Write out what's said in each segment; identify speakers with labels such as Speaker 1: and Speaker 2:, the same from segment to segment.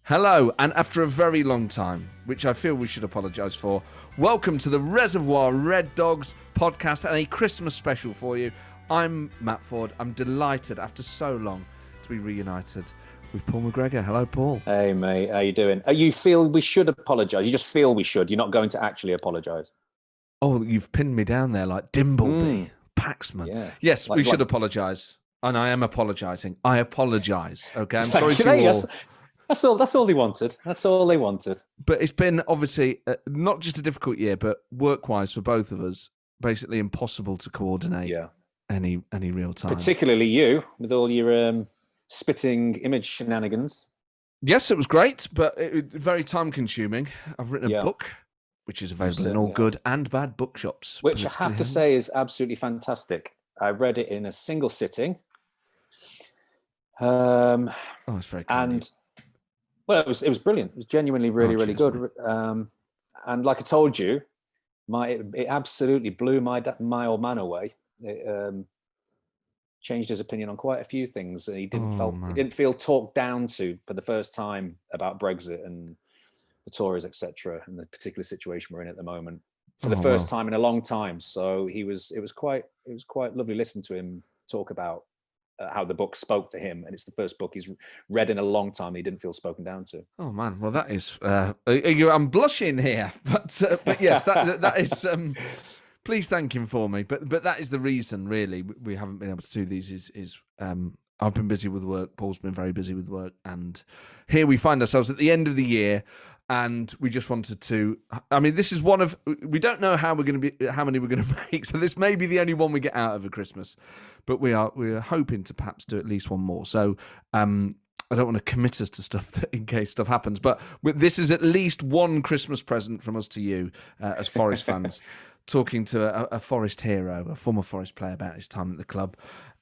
Speaker 1: Hello, and after a very long time, which I feel we should apologise for, welcome to the Reservoir Red Dogs podcast and a Christmas special for you. I'm Matt Ford. I'm delighted after so long to be reunited with Paul McGregor. Hello, Paul.
Speaker 2: Hey, mate. How you doing? You feel we should apologise? You just feel we should? You're not going to actually apologise?
Speaker 1: Oh, you've pinned me down there like Dimbleby, Paxman. Yeah. Yes, we should apologise. And I am apologising. I apologise, okay? I'm sorry to you all.
Speaker 2: That's all they wanted. That's all they wanted.
Speaker 1: But it's been obviously not just a difficult year, but work-wise for both of us, basically impossible to coordinate any real time.
Speaker 2: Particularly you, with all your spitting image shenanigans.
Speaker 1: Yes, it was great, but very time-consuming. I've written a book, which is available in all good and bad bookshops.
Speaker 2: Which I have to say is absolutely fantastic. I read it in a single sitting.
Speaker 1: It's very kind.
Speaker 2: And well, it was brilliant. It was genuinely really good. And like I told you, it absolutely blew my old man away. It changed his opinion on quite a few things. He didn't feel talked down to for the first time about Brexit and the Tories, etc., and the particular situation we're in at the moment for the first time in a long time. So it was quite lovely listening to him talk about how the book spoke to him, and it's the first book he's read in a long time he didn't feel spoken down to.
Speaker 1: Oh man, well that is I'm blushing here, but yes, that is. Please thank him for me. But that is the reason, really, we haven't been able to do these. Is I've been busy with work. Paul's been very busy with work, and here we find ourselves at the end of the year, and we just wanted to. I mean, this is one of. We don't know how many we're going to make, so this may be the only one we get out of a Christmas, but we are hoping to perhaps do at least one more. So. I don't want to commit us to stuff in case stuff happens, but this is at least one Christmas present from us to you as Forest fans. Talking to a Forest hero, a former Forest player about his time at the club.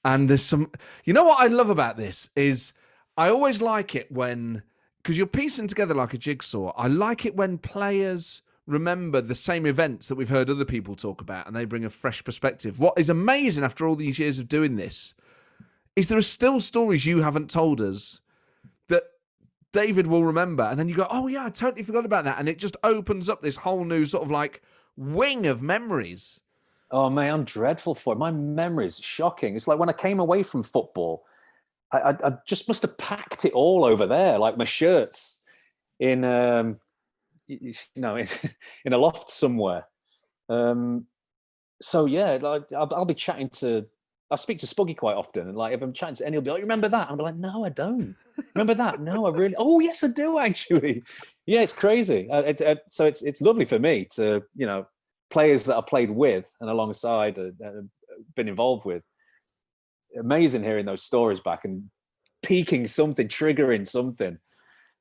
Speaker 1: And there's some... You know what I love about this is I always like it when... Because you're piecing together like a jigsaw. I like it when players remember the same events that we've heard other people talk about and they bring a fresh perspective. What is amazing after all these years of doing this is there are still stories you haven't told us that David will remember. And then you go, oh yeah, I totally forgot about that. And it just opens up this whole new sort of like... wing of memories.
Speaker 2: Oh man, I'm dreadful for it. My memory's shocking. It's like when I came away from football, I just must have packed it all over there, like my shirts in in a loft somewhere. So yeah, like I'll be chatting to. I speak to Spuggy quite often, and like if I'm chatting to any, he'll be like, "Remember that?" I'm like, "No, I don't. Remember that? No, I really. Oh, yes, I do actually." Yeah, it's crazy. So it's lovely for me to players that I played with and alongside, been involved with. Amazing hearing those stories back and piquing something, triggering something.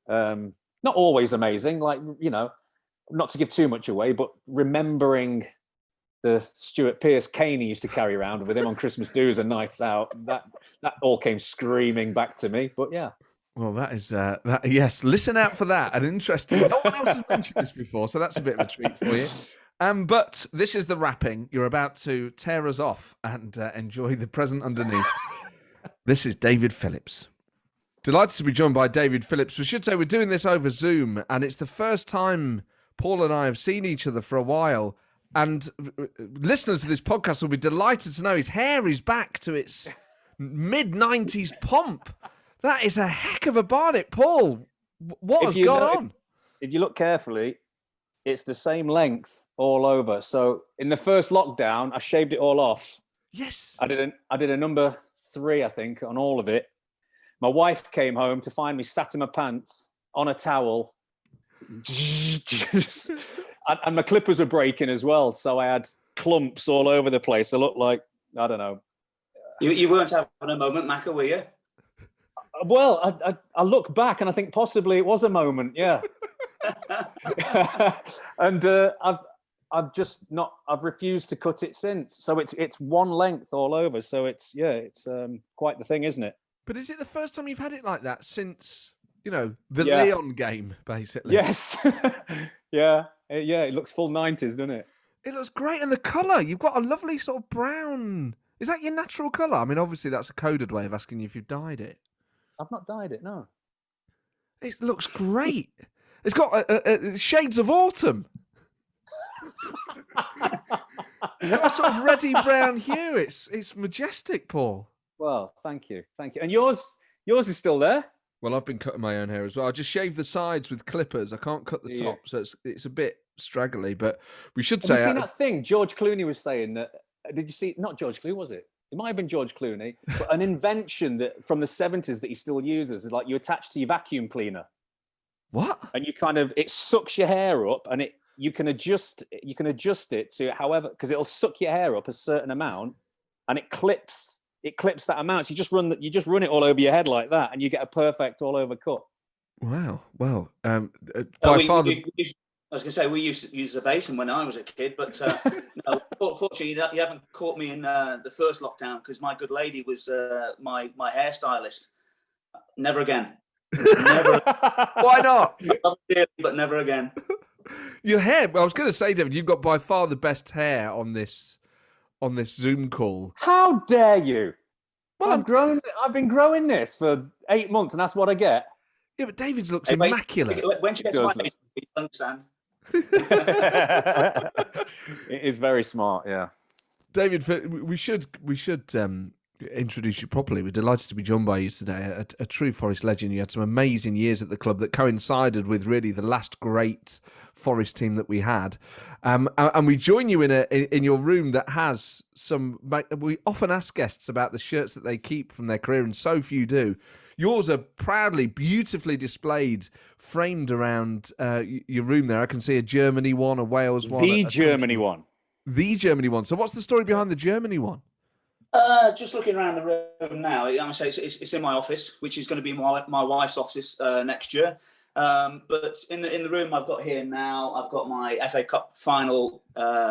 Speaker 2: Not always amazing, like not to give too much away, but remembering the Stuart Pearce cane he used to carry around with him on Christmas do's and nights out. That all came screaming back to me. But yeah.
Speaker 1: Well, that is yes. Listen out for that. An interesting. No one else has mentioned this before, so that's a bit of a treat for you. But this is the wrapping. You're about to tear us off and enjoy the present underneath. This is David Phillips. Delighted to be joined by David Phillips. We should say we're doing this over Zoom, and it's the first time Paul and I have seen each other for a while. And listeners to this podcast will be delighted to know his hair is back to its mid-90s pomp. That is a heck of a barnet, Paul. What has gone on?
Speaker 2: If you look carefully, it's the same length all over. So in the first lockdown, I shaved it all off.
Speaker 1: Yes.
Speaker 2: I did a number 3, I think, on all of it. My wife came home to find me sat in my pants on a towel. And my clippers were breaking as well, so I had clumps all over the place. I looked like, I don't know.
Speaker 3: You weren't having a moment, Macca, were you?
Speaker 2: Well, I look back and I think possibly it was a moment, yeah. And I've refused to cut it since. So it's one length all over. So it's quite the thing, isn't it?
Speaker 1: But is it the first time you've had it like that since the Leon game, basically?
Speaker 2: Yes. Yeah. It looks full 90s, doesn't it?
Speaker 1: It looks great. And the colour, you've got a lovely sort of brown. Is that your natural colour? I mean, obviously that's a coded way of asking you if you've dyed it.
Speaker 2: I've not dyed it, no.
Speaker 1: It looks great. It's got shades of autumn. It's got a sort of reddy brown hue. It's majestic, Paul.
Speaker 2: Well, thank you. And yours is still there?
Speaker 1: Well, I've been cutting my own hair as well. I just shave the sides with clippers. I can't cut the top, so it's a bit straggly. But we should say...
Speaker 2: Have you seen that thing George Clooney was saying that... Did you see... Not George Clooney, was it? It might have been George Clooney. But an invention that from the 70s that he still uses is like you attach to your vacuum cleaner.
Speaker 1: What?
Speaker 2: And you kind of... It sucks your hair up and you can adjust it to however... Because it'll suck your hair up a certain amount and it clips that amount. So you just run it all over your head like that, and you get a perfect all over cut.
Speaker 1: Wow. Well,
Speaker 3: I was going to say we used to use the basin when I was a kid, but no, fortunately you haven't caught me in the first lockdown because my good lady was my hairstylist. Never again. Never.
Speaker 1: Why not?
Speaker 3: I love it dearly, but never again.
Speaker 1: Your hair. I was going to say, David, you've got by far the best hair on this Zoom call.
Speaker 2: How dare you?
Speaker 1: Well,
Speaker 2: I've been growing this for 8 months, and that's what I get.
Speaker 1: Yeah, but David's looks immaculate.
Speaker 3: When she gets to my age, you understand.
Speaker 2: It is very smart, yeah.
Speaker 1: David, we should introduce you properly. We're delighted to be joined by you today, a true Forest legend. You had some amazing years at the club that coincided with really the last great Forest team that we had, and we join you in your room that has some. We often ask guests about the shirts that they keep from their career, and so few do. Yours are proudly, beautifully displayed, framed around your room there. I can see a Germany one, a Wales one,
Speaker 2: The Germany one. So
Speaker 1: what's the story behind the Germany one?
Speaker 3: Just looking around the room now, I say it's in my office, which is going to be my wife's office next year. But in the room I've got here now, I've got my FA Cup final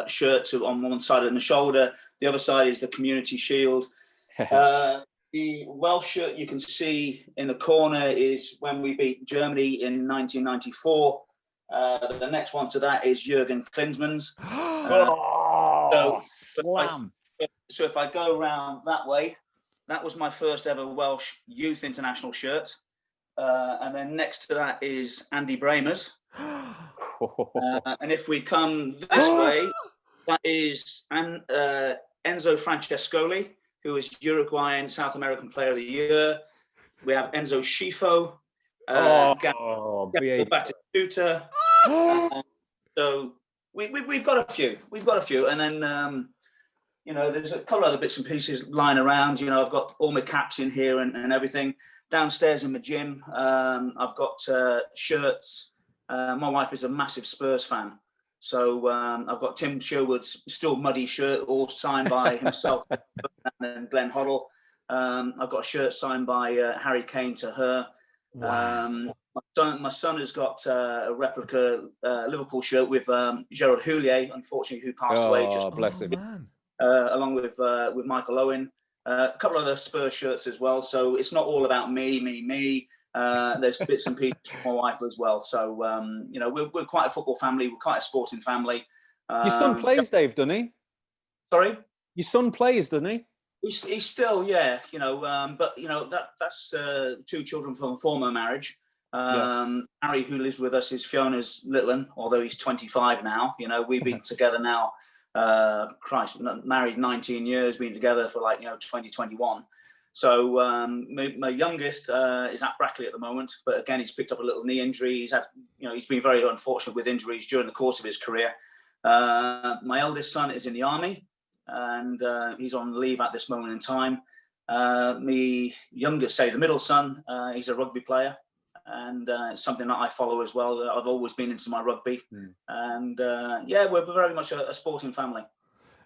Speaker 3: shirt on one side of the shoulder. The other side is the Community Shield. The Welsh shirt you can see in the corner is when we beat Germany in 1994. The next one to that is Jurgen Klinsmann's. So if I go around that way, that was my first ever Welsh Youth International shirt. And then next to that is Andy Bramer's. And if we come this way, that is Enzo Francescoli, who is Uruguayan South American Player of the Year. We have Enzo Schifo, Gabriel Batistuta. So we've got a few. And then, there's a couple other bits and pieces lying around. I've got all my caps in here and everything. Downstairs in the gym, I've got shirts. My wife is a massive Spurs fan. So I've got Tim Sherwood's Still Muddy shirt, all signed by himself and Glenn Hoddle. I've got a shirt signed by Harry Kane to her.
Speaker 1: Wow.
Speaker 3: My son has got a replica Liverpool shirt with Gerard Houllier, unfortunately, who passed away. Just
Speaker 2: bless him.
Speaker 1: Man.
Speaker 3: Along with Michael Owen. A couple of other Spurs shirts as well. So it's not all about me. There's bits and pieces from my wife as well. So, we're quite a football family. We're quite a sporting family.
Speaker 2: Your son plays, Dave, doesn't he?
Speaker 3: Sorry?
Speaker 2: Your son plays, doesn't he?
Speaker 3: He's still, yeah, but, that's two children from a former marriage. Harry, who lives with us, is Fiona's little one, although he's 25 now. We've been together now, married 19 years, been together for 2021. So my youngest is at Brackley at the moment, but again, he's picked up a little knee injury. He's been very unfortunate with injuries during the course of his career. My eldest son is in the army, and he's on leave at this moment in time. My youngest, the middle son, he's a rugby player, and it's something that I follow as well. I've always been into my rugby, and we're very much a sporting family.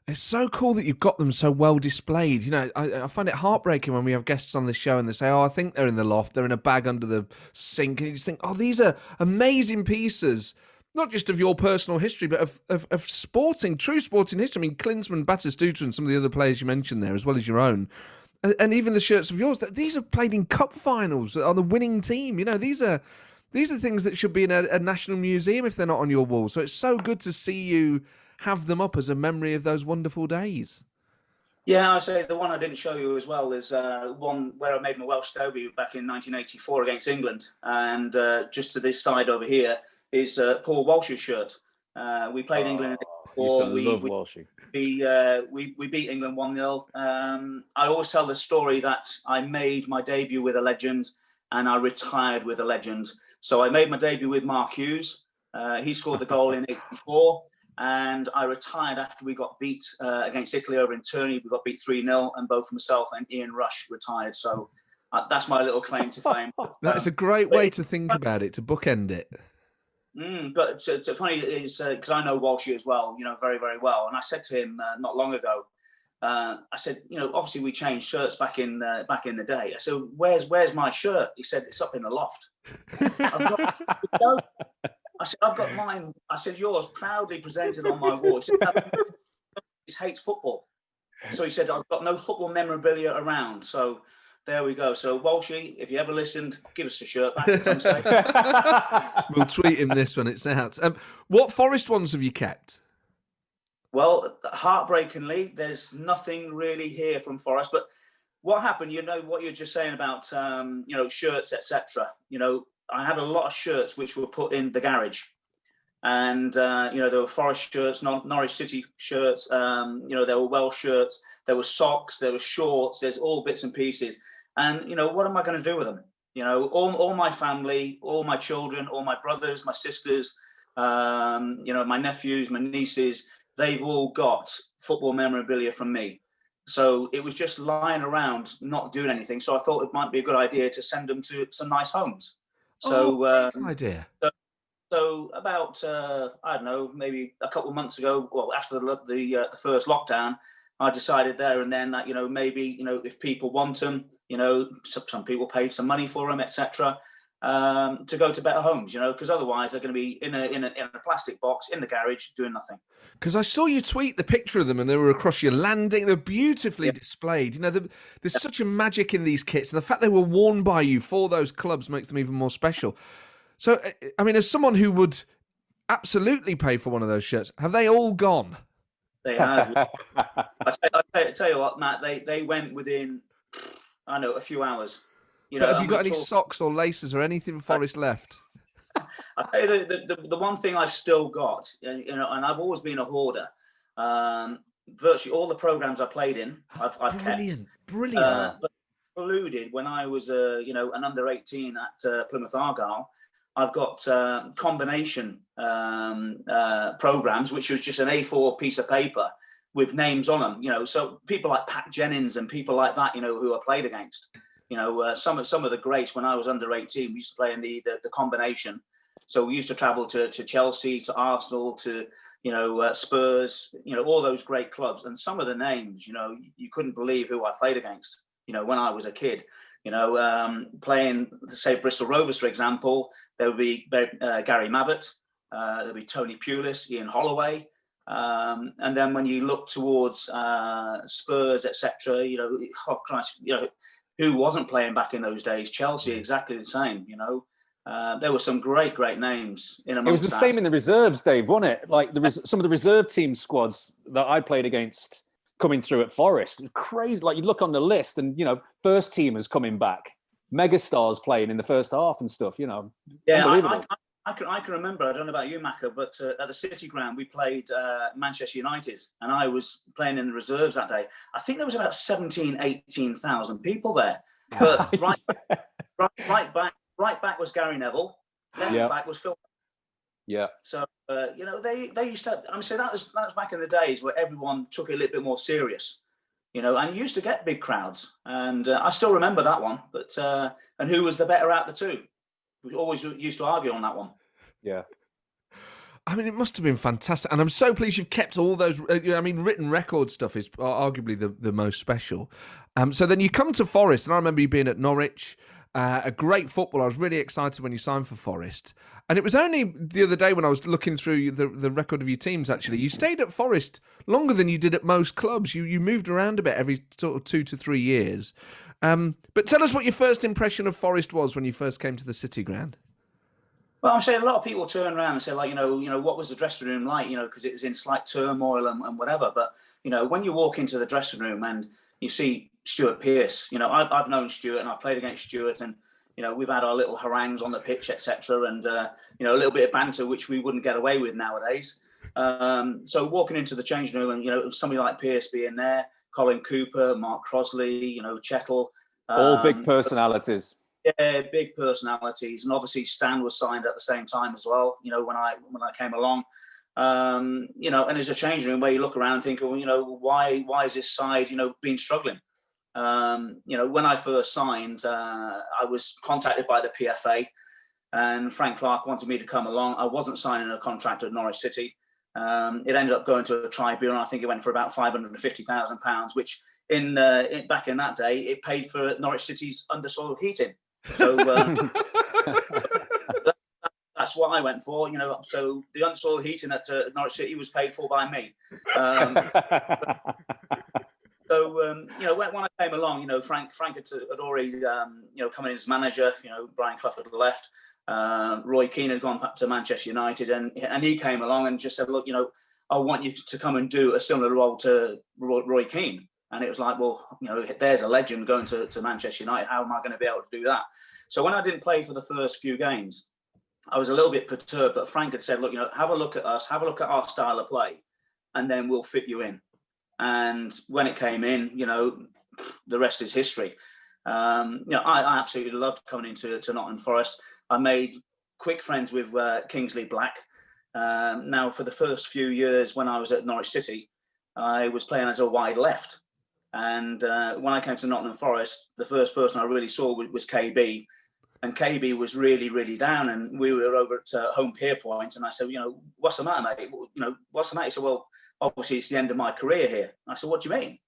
Speaker 1: It's so cool that you've got them so well displayed. I find it heartbreaking when we have guests on the show and they say, I think they're in the loft, they're in a bag under the sink. And you just think, these are amazing pieces, not just of your personal history, but of true sporting history. I mean, Klinsmann, Batistuta and some of the other players you mentioned there, as well as your own. And even the shirts of yours, these are played in cup finals on the winning team. These are things that should be in a national museum if they're not on your wall. So it's so good to see you have them up as a memory of those wonderful days.
Speaker 3: Yeah, I say the one I didn't show you as well is one where I made my Welsh debut back in 1984 against England, and just to this side over here is Paul Walsh's shirt. We played England in
Speaker 2: Used to
Speaker 3: 84.
Speaker 2: love Walshy.
Speaker 3: We beat England 1-0. I always tell the story that I made my debut with a legend and I retired with a legend. So I made my debut with Mark Hughes. He scored the goal in 84. And I retired after we got beat against Italy over in Tourney. We got beat 3-0, and both myself and Ian Rush retired. So that's my little claim to fame.
Speaker 1: That is a great way to think about it, to bookend it.
Speaker 3: But it's funny is because I know Walshy as well, very, very well. And I said to him not long ago, I said, obviously we changed shirts back in the day. I said, where's my shirt? He said, it's up in the loft. I said, I've got mine. I said, yours proudly presented on my wall. He said, no, he hates football. So he said, I've got no football memorabilia around. So there we go. So Walshy, if you ever listened, give us a shirt back at some stage.
Speaker 1: We'll tweet him this when it's out. What Forest ones have you kept?
Speaker 3: Well, heartbreakingly, there's nothing really here from Forest. But what happened, what you're just saying about, shirts, etc. I had a lot of shirts which were put in the garage, and there were Forest shirts, Norwich City shirts, there were Welsh shirts, there were socks, there were shorts, there's all bits and pieces. And what am I going to do with them? All my family, all my children, all my brothers, my sisters, my nephews, my nieces, they've all got football memorabilia from me. So it was just lying around, not doing anything. So I thought it might be a good idea to send them to some nice homes. So,
Speaker 1: great idea.
Speaker 3: So about I don't know, maybe a couple of months ago, well, after the first lockdown, I decided there and then that maybe if people want them, some people pay some money for them, etc. To go to better homes, because otherwise they're going to be in a plastic box in the garage doing nothing.
Speaker 1: Because I saw you tweet the picture of them and they were across your landing. They're beautifully displayed. There's such a magic in these kits. And the fact they were worn by you for those clubs makes them even more special. So, I mean, as someone who would absolutely pay for one of those shirts, have they all gone?
Speaker 3: They have. I tell you what, Matt, they went within, I know, a few hours.
Speaker 1: But have you got any socks or laces or anything Forest left?
Speaker 3: I tell you, the one thing I've still got, and I've always been a hoarder. Virtually all the programs I played in, I've kept. Brilliant. But included when I was, an under 18 at Plymouth Argyle, I've got combination programs, which was just an A4 piece of paper with names on them. So people like Pat Jennings and people like that, who I played against. Some of the greats when I was under 18, we used to play in the combination. So we used to travel to Chelsea, to Arsenal, to Spurs, all those great clubs. And some of the names, you couldn't believe who I played against. When I was a kid, playing, say, Bristol Rovers, for example, there would be Gary Mabbott, there would be Tony Pulis, Ian Holloway. And then when you look towards Spurs, etc., oh Christ, who wasn't playing back in those days? Chelsea, exactly the same. There were some great names in amongst.
Speaker 2: It was the same in the reserves, Dave, wasn't it? Like some of the reserve team squads that I played against coming through at Forest. Crazy. Like you look on the list, and first teamers coming back, megastars playing in the first half and stuff.
Speaker 3: Yeah,
Speaker 2: unbelievable.
Speaker 3: I can remember. I don't know about you, Macca, but at the City Ground we played Manchester United, and I was playing in the reserves that day. I think there was about 18,000 people there. But right back was Gary Neville. Left back was Phil.
Speaker 2: Yeah.
Speaker 3: So they used to. So that was back in the days where everyone took it a little bit more serious. And you used to get big crowds, and I still remember that one. But and who was the better out of the two? We always used to argue on that one.
Speaker 2: Yeah.
Speaker 1: I mean, it must have been fantastic. And I'm so pleased you've kept all those. Written record stuff is arguably the most special. So then you come to Forest, and I remember you being at Norwich, a great footballer. I was really excited when you signed for Forest. And it was only the other day when I was looking through the record of your teams, actually. You stayed at Forest longer than you did at most clubs. You moved around a bit every sort of 2 to 3 years. But tell us what your first impression of Forest was when you first came to the City Ground.
Speaker 3: Well, I'm saying a lot of people turn around and say, like, what was the dressing room like? Because it was in slight turmoil and whatever. But when you walk into the dressing room and you see Stuart Pearce, I've known Stuart and I've played against Stuart, and we've had our little harangues on the pitch, etc., and a little bit of banter which we wouldn't get away with nowadays. So walking into the changing room and somebody like Pearce being there, Colin Cooper, Mark Crosley, Chettle,
Speaker 2: all big personalities.
Speaker 3: Yeah, big personalities, and obviously Stan was signed at the same time as well. When I came along, and there's a changing room where you look around and think, well, why is this side been struggling? When I first signed, I was contacted by the PFA, and Frank Clark wanted me to come along. I wasn't signing a contract at Norwich City. It ended up going to a tribunal. I think it went for about £550,000, which back in that day, it paid for Norwich City's undersoil heating. So that's what I went for. So the undersoil heating at Norwich City was paid for by me. When I came along, Frank had already, come in as manager. Brian Clough had left. Roy Keane had gone back to Manchester United, and he came along and just said, look, I want you to come and do a similar role to Roy Keane. And it was like, well, there's a legend going to Manchester United. How am I going to be able to do that? So when I didn't play for the first few games, I was a little bit perturbed, but Frank had said, look, have a look at us, have a look at our style of play, and then we'll fit you in. And when it came in, the rest is history. I absolutely loved coming into Nottingham Forest. I made quick friends with Kingsley Black. Now, for the first few years when I was at Norwich City, I was playing as a wide left. And when I came to Nottingham Forest, the first person I really saw was KB. And KB was really, really down. And we were over at home Pier Point. And I said, what's the matter, mate? What's the matter? He said, well, obviously it's the end of my career here. I said, what do you mean?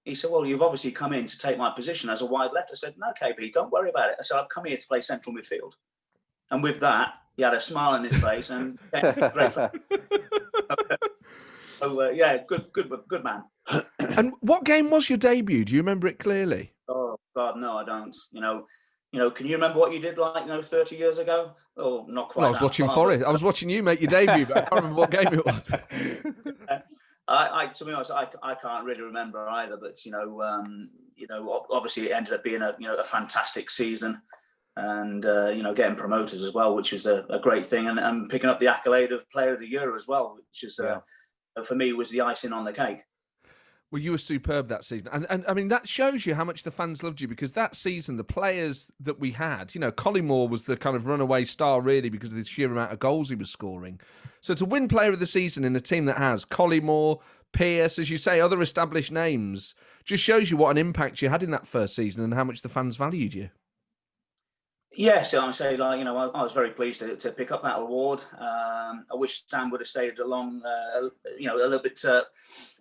Speaker 3: He said, well, you've obviously come in to take my position as a wide left. I said, no, KB, don't worry about it. I said, I've come here to play central midfield. And with that, he had a smile on his face and great. So yeah, good man.
Speaker 1: And what game was your debut? Do you remember it clearly?
Speaker 3: Oh God, no, I don't. Can you remember what you did 30 years ago? Oh, not quite.
Speaker 1: Well, I was watching Forest. I was watching you make your debut, but I can't remember what game it was.
Speaker 3: To be honest, I can't really remember either. But obviously it ended up being a fantastic season, and getting promoted as well, which was a great thing, and picking up the accolade of Player of the Year as well, which is for me was the icing on the cake.
Speaker 1: Well, you were superb that season. And I mean, that shows you how much the fans loved you, because that season, the players that we had, Collymore was the kind of runaway star, really, because of the sheer amount of goals he was scoring. So to win Player of the Season in a team that has Collymore, Pearce, as you say, other established names, just shows you what an impact you had in that first season and how much the fans valued you.
Speaker 3: Yes, I say, I was very pleased to pick up that award. I wish Stan would have stayed along, a little bit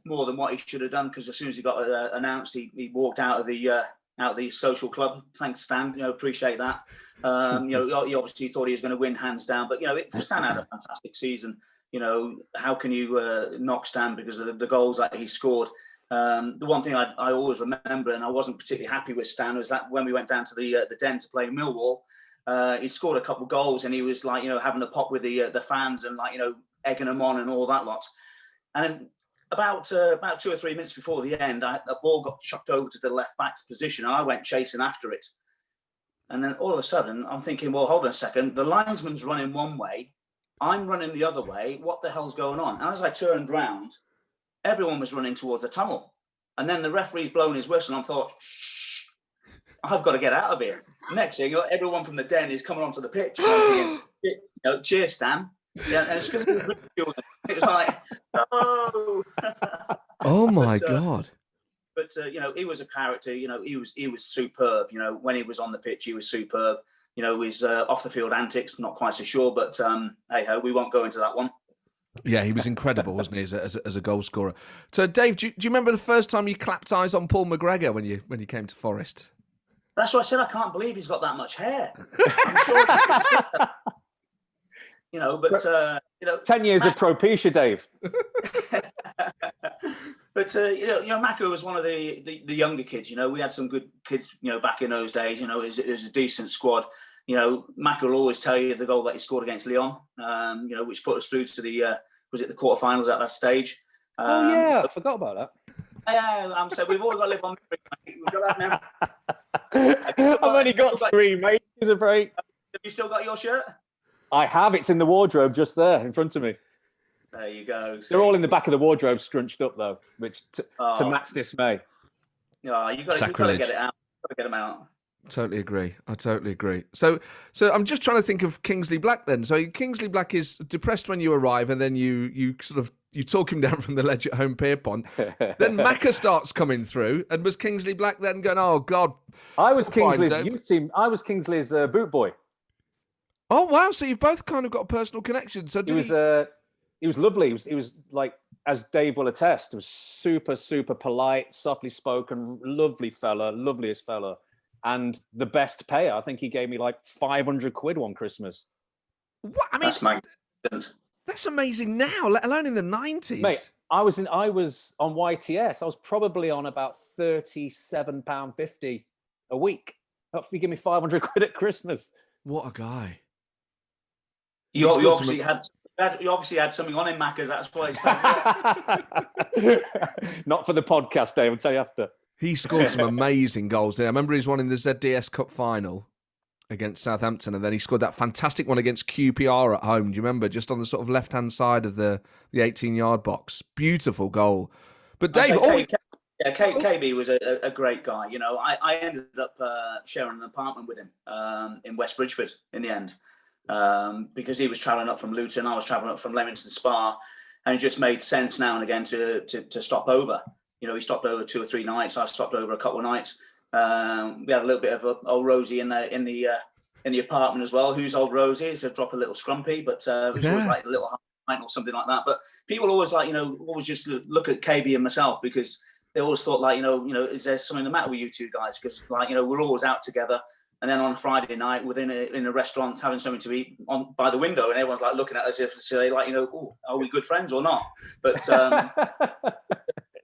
Speaker 3: more than what he should have done, because as soon as he got announced, he walked out of the social club. Thanks, Stan. Appreciate that. He obviously thought he was going to win hands down, but Stan had a fantastic season. How can you knock Stan because of the goals that he scored? The one thing I always remember, and I wasn't particularly happy with Stan, was that when we went down to the Den to play Millwall, he scored a couple of goals and he was having a pop with the fans and egging them on and all that lot. And about 2 or 3 minutes before the end, a ball got chucked over to the left back's position, and I went chasing after it. And then all of a sudden, I'm thinking, well, hold on a second. The linesman's running one way, I'm running the other way. What the hell's going on? And as I turned round, everyone was running towards the tunnel. And then the referee's blowing his whistle, and I thought, shh, I've got to get out of here. Next thing, everyone from the Den is coming onto the pitch. And I'm thinking, cheers, Stan. Yeah, and it's because it was like, no.
Speaker 1: Oh my God.
Speaker 3: But he was a character. He was superb. When he was on the pitch, he was superb. His off the field antics, not quite so sure. But hey ho, we won't go into that one.
Speaker 1: Yeah, he was incredible, wasn't he, as a goal scorer? So, Dave, do you remember the first time you clapped eyes on Paul McGregor when you came to Forest?
Speaker 3: That's why I said I can't believe he's got that much hair. I'm sure. But
Speaker 2: 10 years of Propecia, Dave.
Speaker 3: But Mako was one of the younger kids. We had some good kids. Back in those days. It was a decent squad. Mac will always tell you the goal that he scored against Lyon, which put us through to the quarterfinals at that stage.
Speaker 2: I forgot about that.
Speaker 3: Yeah, so we've always got to live on memory. We've got that memory.
Speaker 2: I've only got 3, mate. Is a break.
Speaker 3: Have you still got your shirt?
Speaker 2: I have. It's in the wardrobe just there in front of me.
Speaker 3: There you go.
Speaker 2: They're all in the back of the wardrobe, scrunched up though, which to Matt's dismay.
Speaker 3: Oh, you got to get it out. Got to get them out.
Speaker 1: Totally agree. I totally agree. So I'm just trying to think of Kingsley Black then. So Kingsley Black is depressed when you arrive, and then you talk him down from the ledge at home Pierpont. Then Macca starts coming through, and was Kingsley Black then going, oh God?
Speaker 2: I was Kingsley's youth team. I was Kingsley's boot boy.
Speaker 1: Oh wow! So you've both kind of got a personal connection. So
Speaker 2: he was lovely. He was like, as Dave will attest, he was super, super polite, softly spoken, lovely fella, loveliest fella. And the best payer. I think he gave me like 500 quid one Christmas.
Speaker 1: What? I mean,
Speaker 3: that's magnificent.
Speaker 1: That's amazing now, let alone in the 90s.
Speaker 2: Mate, I was on YTS. I was probably on about £37.50 a week. Hopefully, give me 500 quid at Christmas.
Speaker 1: What a guy!
Speaker 3: You obviously had something on him, Macca. That's why he's
Speaker 2: not for the podcast, Dave. I'll tell you after.
Speaker 1: He scored some amazing goals. I remember he's one in the ZDS Cup final against Southampton, and then he scored that fantastic one against QPR at home. Do you remember? Just on the sort of left-hand side of the 18-yard box. Beautiful goal. But Dave...
Speaker 3: KB was a great guy. I ended up sharing an apartment with him in West Bridgford in the end because he was travelling up from Luton, I was travelling up from Leamington Spa, and it just made sense now and again to stop over. He stopped over 2 or 3 nights. I stopped over a couple of nights. We had a little bit of old Rosie in the apartment as well. Who's old Rosie? So drop a little scrumpy, but it was always like a little pint or something like that. But people always always just look at KB and myself because they always thought is there something the matter with you two guys? Because we're always out together. And then on a Friday night, in a restaurant, having something to eat by the window, and everyone's like looking at us as if to say are we good friends or not? But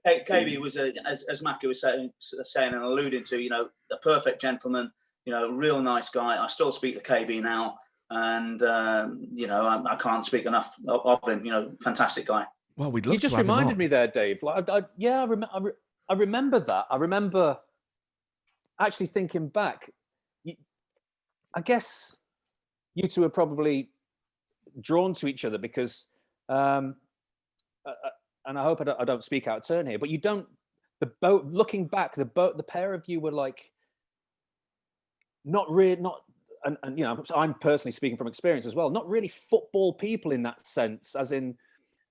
Speaker 3: KB was, as Macca was saying and alluding to, a perfect gentleman, real nice guy. I still speak to KB now, and I can't speak enough of him. Fantastic guy.
Speaker 1: Well, we'd love.
Speaker 2: You just reminded me there, Dave. I remember that. I remember actually thinking back. I guess you two are probably drawn to each other because. And I hope I don't speak out of turn here, but you don't. Looking back, the pair of you were like, not really, and I'm personally speaking from experience as well, not really football people in that sense, as in,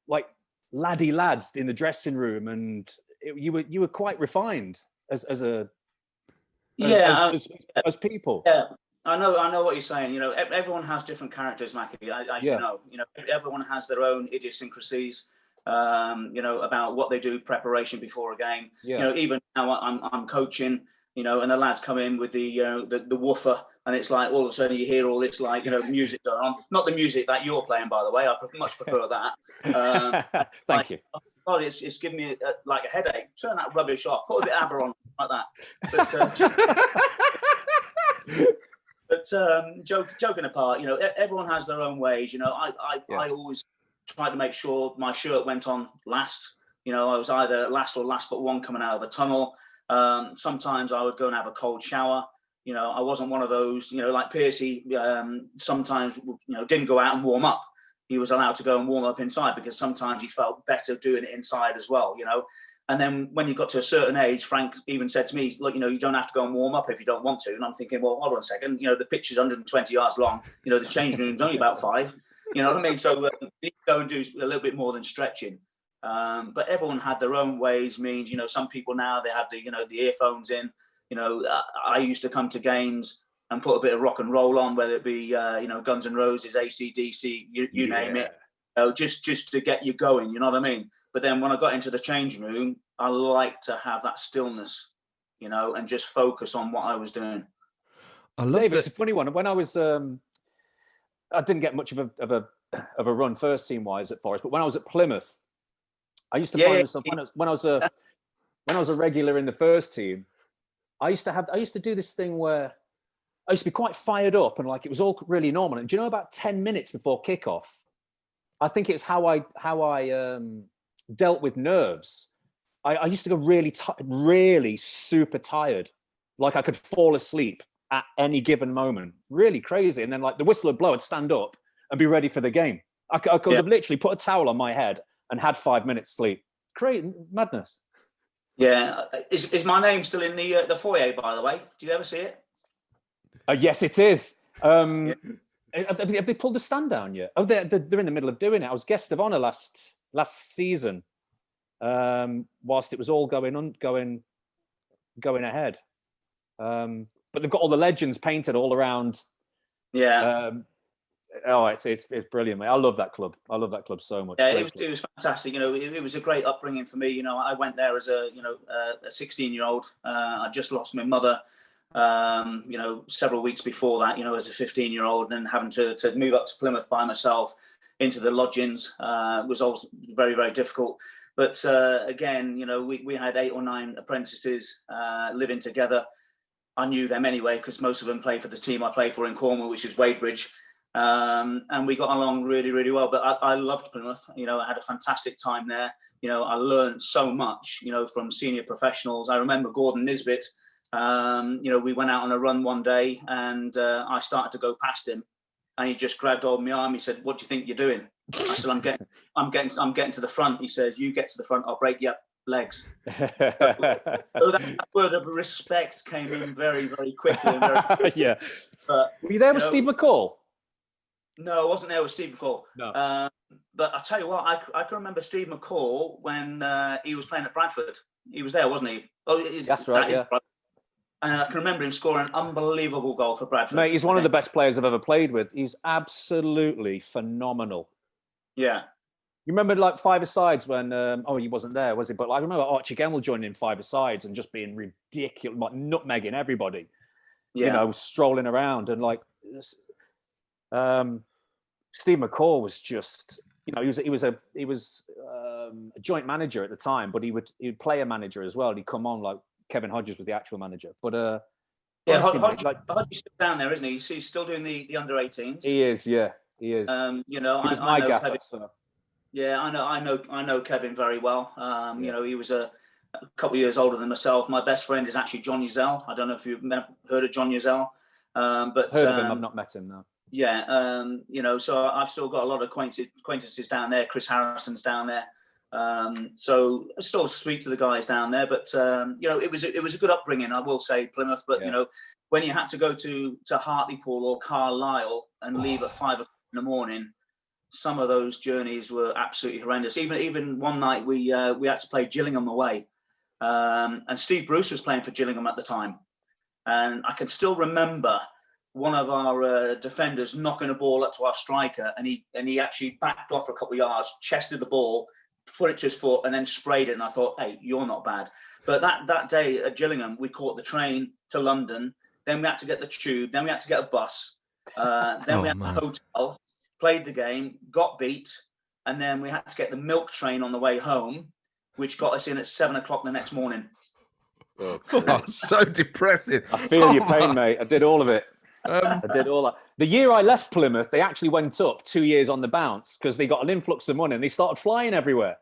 Speaker 2: like laddie lads in the dressing room, and you were quite refined as people.
Speaker 3: Yeah. I know what you're saying. Everyone has different characters, Mackie. As you know, everyone has their own idiosyncrasies. About what they do, preparation before a game. Yeah. Even now I'm coaching, and the lads come in with the woofer, and it's like all of a sudden you hear all this music going on. Not the music that you're playing, by the way. I much prefer that.
Speaker 2: Thank you.
Speaker 3: God, it's giving me a headache. Turn that rubbish off. Put a bit of ABBA on like that. But joking apart, everyone has their own ways. I always tried to make sure my shirt went on last. I was either last or last but one coming out of the tunnel. Sometimes I would go and have a cold shower. I wasn't one of those, like Piercy, sometimes, didn't go out and warm up. He was allowed to go and warm up inside because sometimes he felt better doing it inside as well, And then when you got to a certain age, Frank even said to me, look, you don't have to go and warm up if you don't want to. And I'm thinking, well, hold on a second. The pitch is 120 yards long. The changing room's only about 5. You know what I mean? So you go and do a little bit more than stretching. But everyone had their own ways, means, some people now, they have the earphones in. I used to come to games and put a bit of rock and roll on, whether it be, Guns N' Roses, AC/DC, you name it. Just to get you going, you know what I mean? But then when I got into the changing room, I like to have that stillness, and just focus on what I was doing.
Speaker 1: I love
Speaker 2: Dave, it's a funny one. When I was, I didn't get much of a run first team wise at Forest, but when I was at Plymouth, I used to find myself when I was a regular in the first team. I used to do this thing where I used to be quite fired up, and like it was all really normal. And do you know, about 10 minutes before kickoff, I think it's how I dealt with nerves. I used to go really super tired, like I could fall asleep at any given moment. Really crazy. And then like the whistle would blow, I'd stand up and be ready for the game. I could have literally put a towel on my head and had 5 minutes sleep. Crazy madness.
Speaker 3: Yeah. Is my name still in the foyer, by the way? Do you ever see it?
Speaker 2: Yes, it is. Have they pulled the stand down yet? Oh, they're in the middle of doing it. I was guest of honor last season, whilst it was all going ahead. But they've got all the legends painted all around.
Speaker 3: Yeah.
Speaker 2: It's brilliant, mate. I love that club. I love that club so much.
Speaker 3: Yeah, it was fantastic. You know, it was a great upbringing for me. You know, I went there as a 16-year-old. I just lost my mother. You know, several weeks before that, you know, as a 15-year-old, and then having to move up to Plymouth by myself into the lodgings was also very, very difficult. But again, you know, we had 8 or 9 apprentices living together. I knew them anyway because most of them play for the team I play for in Cornwall, which is Wadebridge. And we got along really, really well. But I loved Plymouth. You know, I had a fantastic time there. You know, I learned so much, you know, from senior professionals. I remember Gordon Nisbet. You know, we went out on a run one day, and I started to go past him, and he just grabbed hold of my arm. He said, "What do you think you're doing?" I said, "I'm getting to the front." He says, "You get to the front, I'll break your legs." So that word of respect came in very, very quickly.
Speaker 2: Yeah. But, were you there with Steve McCall?
Speaker 3: No, I wasn't there with Steve McCall.
Speaker 2: No.
Speaker 3: But I'll tell you what, I can remember Steve McCall when he was playing at Bradford. He was there, wasn't he? Oh,
Speaker 2: that's right. Yeah.
Speaker 3: And I can remember him scoring an unbelievable goal for Bradford.
Speaker 2: Mate, he's one of the best players I've ever played with. He's absolutely phenomenal.
Speaker 3: Yeah.
Speaker 2: You remember like five-a-sides when, he wasn't there, was he? But like, I remember Archie Gemmell joining in five-a-sides and just being ridiculous, like nutmegging everybody, you know, strolling around. And like, Steve McCall was just, you know, he was a joint manager at the time, but he would play a manager as well. And he'd come on like, Kevin Hodges was the actual manager, but
Speaker 3: Hodges still down there, isn't he? He's still doing the under 18s.
Speaker 2: He is, yeah, he is.
Speaker 3: You know,
Speaker 2: he was my gaffer.
Speaker 3: Kevin,
Speaker 2: so.
Speaker 3: Yeah, I know Kevin very well. You know, he was a couple of years older than myself. My best friend is actually John Uzell. I don't know if you've heard of John Uzell, but
Speaker 2: heard of him. I've not met him now.
Speaker 3: Yeah, you know, so I've still got a lot of acquaintances down there. Chris Harrison's down there. So I still speak to the guys down there, but you know, it was a good upbringing, I will say, Plymouth. But you know, when you had to go to Hartlepool or Carlisle and leave at 5 o'clock in the morning, some of those journeys were absolutely horrendous. Even one night we had to play Gillingham away, and Steve Bruce was playing for Gillingham at the time, and I can still remember one of our defenders knocking a ball up to our striker, and he actually backed off a couple of yards, chested the ball, put it to his foot, and then sprayed it. And I thought, hey, you're not bad. But that day at Gillingham, we caught the train to London. Then we had to get the tube. Then we had to get a bus. Then we had a hotel, played the game, got beat. And then we had to get the milk train on the way home, which got us in at 7 o'clock the next morning.
Speaker 1: Oh, so depressing.
Speaker 2: I feel your pain, mate. I did all of it. I did all that. The year I left Plymouth, they actually went up 2 years on the bounce because they got an influx of money and they started flying everywhere.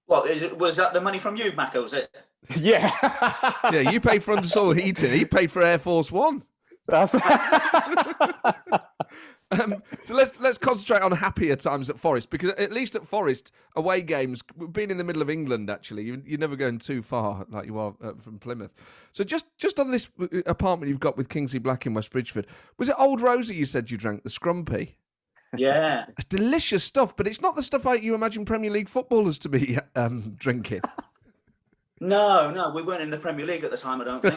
Speaker 3: What was that the money from you, Macco? Was it?
Speaker 2: Yeah.
Speaker 1: Yeah, you paid for undersoil heating. He paid for Air Force One.
Speaker 2: That's
Speaker 1: so let's concentrate on happier times at Forest, because at least at Forest, away games, being in the middle of England, actually, you're never going too far like you are from Plymouth. So just on this apartment you've got with Kingsley Black in West Bridgeford, was it Old Rosie you said you drank, the scrumpy?
Speaker 3: Yeah.
Speaker 1: It's delicious stuff, but it's not the stuff like you imagine Premier League footballers to be drinking.
Speaker 3: No, we weren't in the Premier League at the time, I don't think.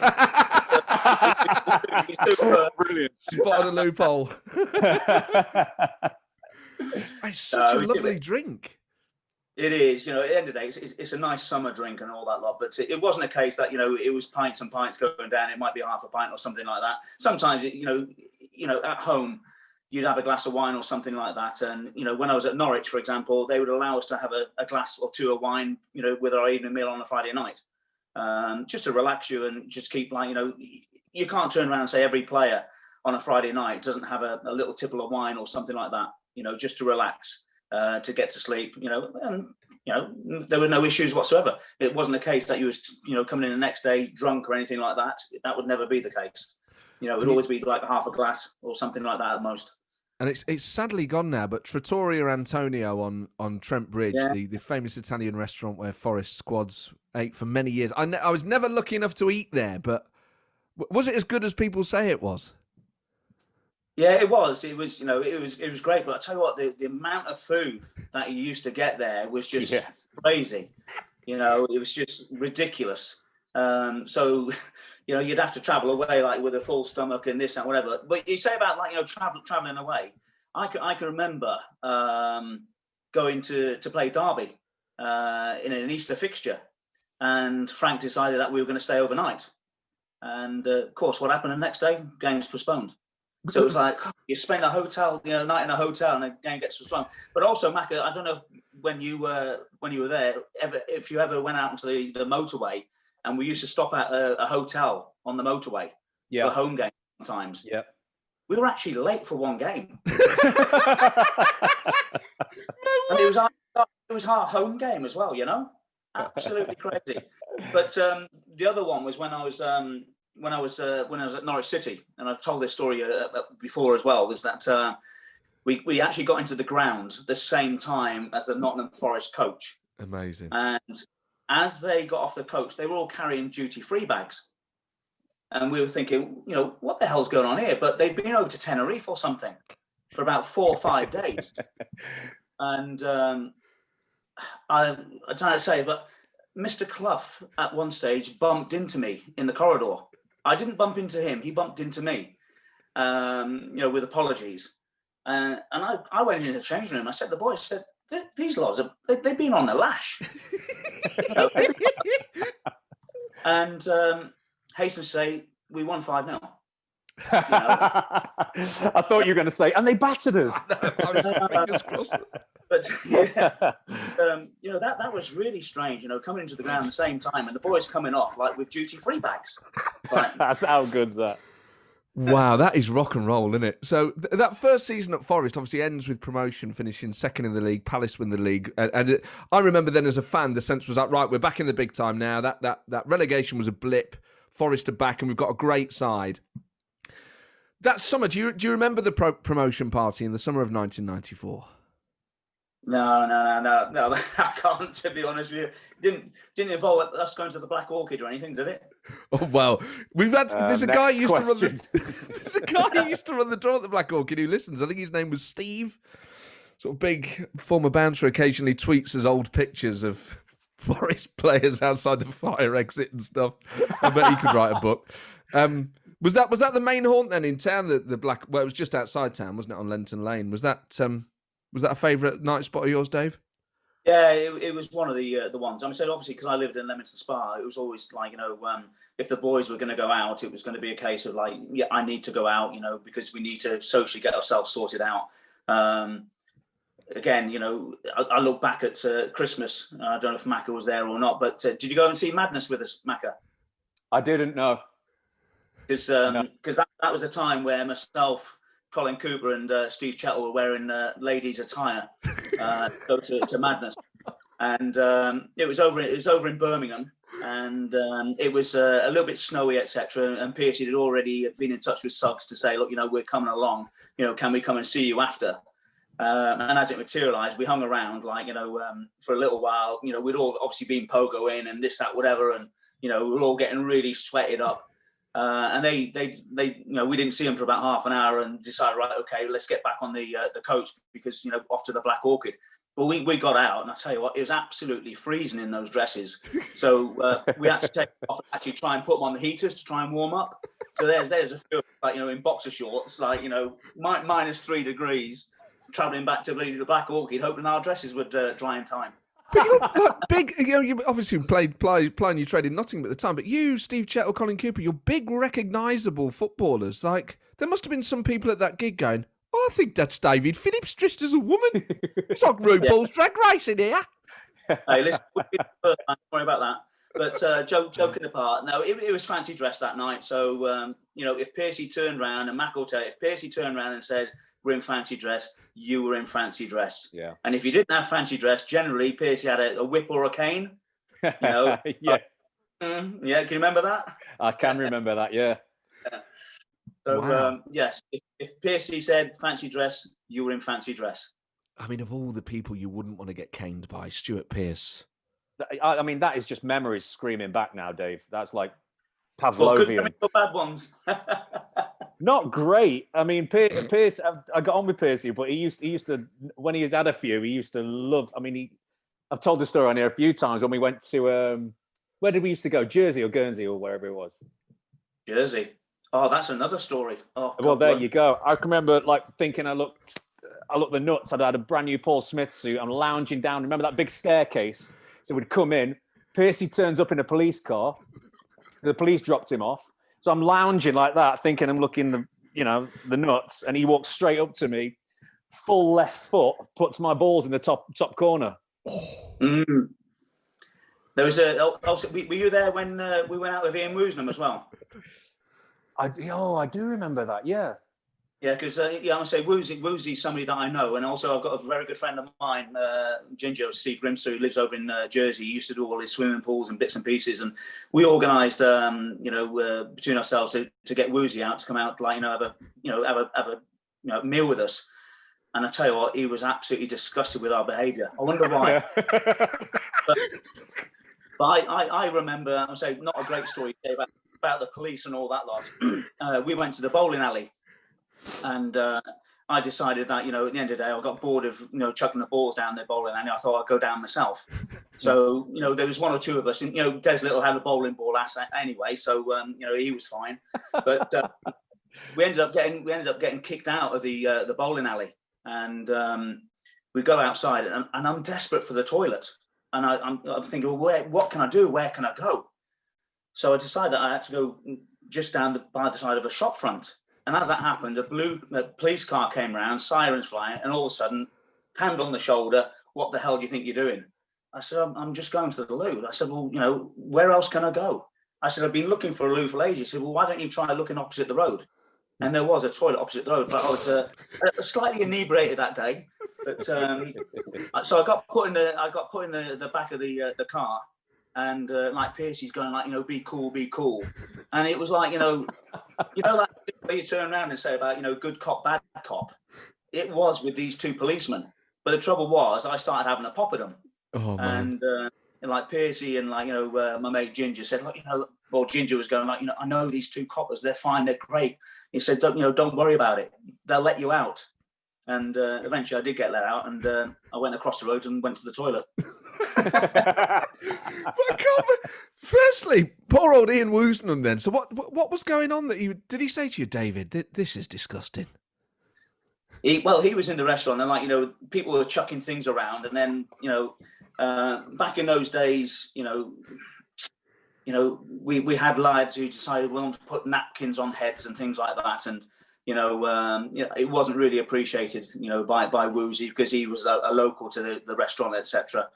Speaker 2: Brilliant.
Speaker 1: Spotted a loophole. It's such a lovely drink.
Speaker 3: It is, you know, at the end of the day, it's a nice summer drink and all that lot, but it wasn't a case that, you know, it was pints and pints going down. It might be half a pint or something like that. Sometimes, you know, at home, you'd have a glass of wine or something like that. And, you know, when I was at Norwich, for example, they would allow us to have a glass or two of wine, you know, with our evening meal on a Friday night, just to relax you and just keep, like, you know, you can't turn around and say every player on a Friday night doesn't have a little tipple of wine or something like that, just to relax, to get to sleep, and, there were no issues whatsoever. It wasn't a case that you was, coming in the next day drunk or anything like that. That would never be the case. It would always be like half a glass or something like that at most.
Speaker 1: And it's sadly gone now, but Trattoria Antonio on Trent Bridge, the famous Italian restaurant where Forest squads ate for many years. I was never lucky enough to eat there, but was it as good as people say it was?
Speaker 3: Yeah, it was. It was, it was great. But I tell you what, the amount of food that you used to get there was just crazy. It was just ridiculous. So, you'd have to travel away like with a full stomach and this and whatever. But you say about like, traveling away. I can remember going to play Derby in an Easter fixture, and Frank decided that we were going to stay overnight. And of course, what happened the next day? Game's postponed. So it was like you spend a hotel, night in a hotel, and the game gets postponed. But also, Macca, I don't know if when you were there, if you ever went out into the motorway, and we used to stop at a hotel on the motorway for home game sometimes. Yeah, we were actually late for one game. And it was our home game as well. Absolutely crazy. But the other one was when I was at Norwich City, and I've told this story before as well, was that we actually got into the ground the same time as the Nottingham Forest coach.
Speaker 1: Amazing.
Speaker 3: And as they got off the coach, they were all carrying duty-free bags. And we were thinking, what the hell's going on here? But they'd been over to Tenerife or something for about 4 or 5 days. And I don't know how to say, but Mr. Clough at one stage bumped into me in the corridor. I didn't bump into him. He bumped into me, with apologies. And I went into the changing room. I said, the boys said, these lads, they've been on the lash. And hasten to say, we won 5-0.
Speaker 2: I thought you were going to say, and they battered us.
Speaker 3: But that was really strange. Coming into the ground at the same time, and the boys coming off like with duty-free bags. Like,
Speaker 2: that's how good's that.
Speaker 1: Wow, that is rock and roll, isn't it? So that first season at Forest obviously ends with promotion, finishing second in the league. Palace win the league, and I remember then as a fan, the sense was like, right, we're back in the big time now. That relegation was a blip. Forest are back, and we've got a great side. That summer, do you remember the promotion party in the summer of 1994?
Speaker 3: No, I can't, to be honest with you. Didn't involve us going to the Black Orchid or anything, did it?
Speaker 1: Oh well, we've had. There's a guy who used to run the. There's a guy who used to run the draw at the Black Orchid who listens. I think his name was Steve. Sort of big former bouncer. Occasionally tweets us old pictures of Forest players outside the fire exit and stuff. I bet he could write a book. Was that the main haunt then in town? The Black. Well, it was just outside town, wasn't it, on Lenton Lane? Was that a favourite night spot of yours, Dave?
Speaker 3: Yeah, it was one of the ones. I mean, so obviously because I lived in Leamington Spa, it was always like, if the boys were going to go out, it was going to be a case of like, yeah, I need to go out, because we need to socially get ourselves sorted out. Again, I look back at Christmas. I don't know if Macca was there or not, but did you go and see Madness with us, Macca?
Speaker 2: I didn't know.
Speaker 3: Because that was a time where myself, Colin Cooper and Steve Chettle were wearing ladies' attire go to Madness, and it was over in Birmingham, and it was a little bit snowy, etc. And Piercy had already been in touch with Suggs to say, look, we're coming along, can we come and see you after? And as it materialised, we hung around for a little while. We'd all obviously been pogo in and this, that, whatever, and we were all getting really sweated up. And they we didn't see them for about half an hour and decided, right, okay, let's get back on the coach because off to the Black Orchid. Well, we got out, and I tell you what, it was absolutely freezing in those dresses. So we had to take them off and actually try and put them on the heaters to try and warm up. So there's a few in boxer shorts, minus 3 degrees, travelling back to the Black Orchid, hoping our dresses would dry in time.
Speaker 1: But you're big, you obviously playing your trade in Nottingham at the time, but you, Steve Chettle, Colin Cooper, you're big, recognisable footballers. Like, there must have been some people at that gig going, I think that's David Phillips dressed as a woman. It's like RuPaul's Drag Race in here.
Speaker 3: Hey, listen, don't worry about that. But joking apart, no, it was fancy dress that night. So, if Piercy turned around, and Mac will tell you, if Piercy turned around and says, we're in fancy dress, you were in fancy dress.
Speaker 2: Yeah.
Speaker 3: And if you didn't have fancy dress, generally Piercy had a whip or a cane. Yeah. Can you remember that?
Speaker 2: I can remember that, yeah.
Speaker 3: So,
Speaker 1: Wow.
Speaker 3: yes, if Piercy said fancy dress, you were in fancy dress.
Speaker 1: I mean, of all the people you wouldn't want to get caned by, Stuart Pearce.
Speaker 2: I mean, that is just memories screaming back now, Dave. That's like Pavlovian.
Speaker 3: Well, good memories or bad ones.
Speaker 2: Not great. I mean, Pierce. I got on with Piercy, but he used to when he had a few. He used to love. I mean, I've told the story on here a few times when we went to where did we used to go? Jersey or Guernsey or wherever it was.
Speaker 3: Jersey. Oh, that's another story. Oh,
Speaker 2: well, there you go. I can remember like thinking I looked the nuts. I'd had a brand new Paul Smith suit. I'm lounging down. Remember that big staircase? So we'd come in. Piercy turns up in a police car. The police dropped him off. So I'm lounging like that, thinking I'm looking the nuts, and he walks straight up to me, full left foot, puts my balls in the top corner.
Speaker 3: Mm. There was were you there when we went out with Ian Woosnam as well?
Speaker 2: I do remember that. Yeah.
Speaker 3: Yeah, because I'm gonna say Woosy's somebody that I know, and also I've got a very good friend of mine, Ginger Steve Grimster, who lives over in Jersey. He used to do all his swimming pools and bits and pieces, and we organised, between ourselves to get Woozy out to come out, have a meal with us. And I tell you what, he was absolutely disgusted with our behaviour. I wonder why. but I remember, I'm saying not a great story about the police and all that lot. We went to the bowling alley. And I decided that, at the end of the day, I got bored of, chucking the balls down the bowling alley. I thought I'd go down myself. So, there was one or two of us, and, Des Little had a bowling ball ass anyway. So, he was fine. But we ended up getting kicked out of the bowling alley. And we go outside, and I'm desperate for the toilet. And I'm thinking, well, what can I do? Where can I go? So I decided that I had to go just down by the side of a shop front. And as that happened, a blue police car came around, sirens flying, and all of a sudden, hand on the shoulder, what the hell do you think you're doing? I said, I'm just going to the loo. I said, well, where else can I go? I said, I've been looking for a loo for ages. He said, well, why don't you try looking opposite the road? And there was a toilet opposite the road, but I was slightly inebriated that day. But so I got put in the back of the car. And like Piercy's going be cool. And it was like, like where you turn around and say about, good cop, bad cop. It was with these two policemen. But the trouble was I started having a pop at them. Oh, man. And like Piercy and my mate Ginger said, look, Ginger was going I know these two coppers, they're fine, they're great. He said, don't worry about it. They'll let you out. And eventually I did get let out, and I went across the road and went to the toilet.
Speaker 1: Firstly, poor old Ian Woosnam then. So what was going on that did he say to you, David, this is disgusting?
Speaker 3: He was in the restaurant, and people were chucking things around, and then back in those days, we had lads who decided we wanted to put napkins on heads and things like that, and it wasn't really appreciated, by Woozy, because he was a local to the restaurant, etc.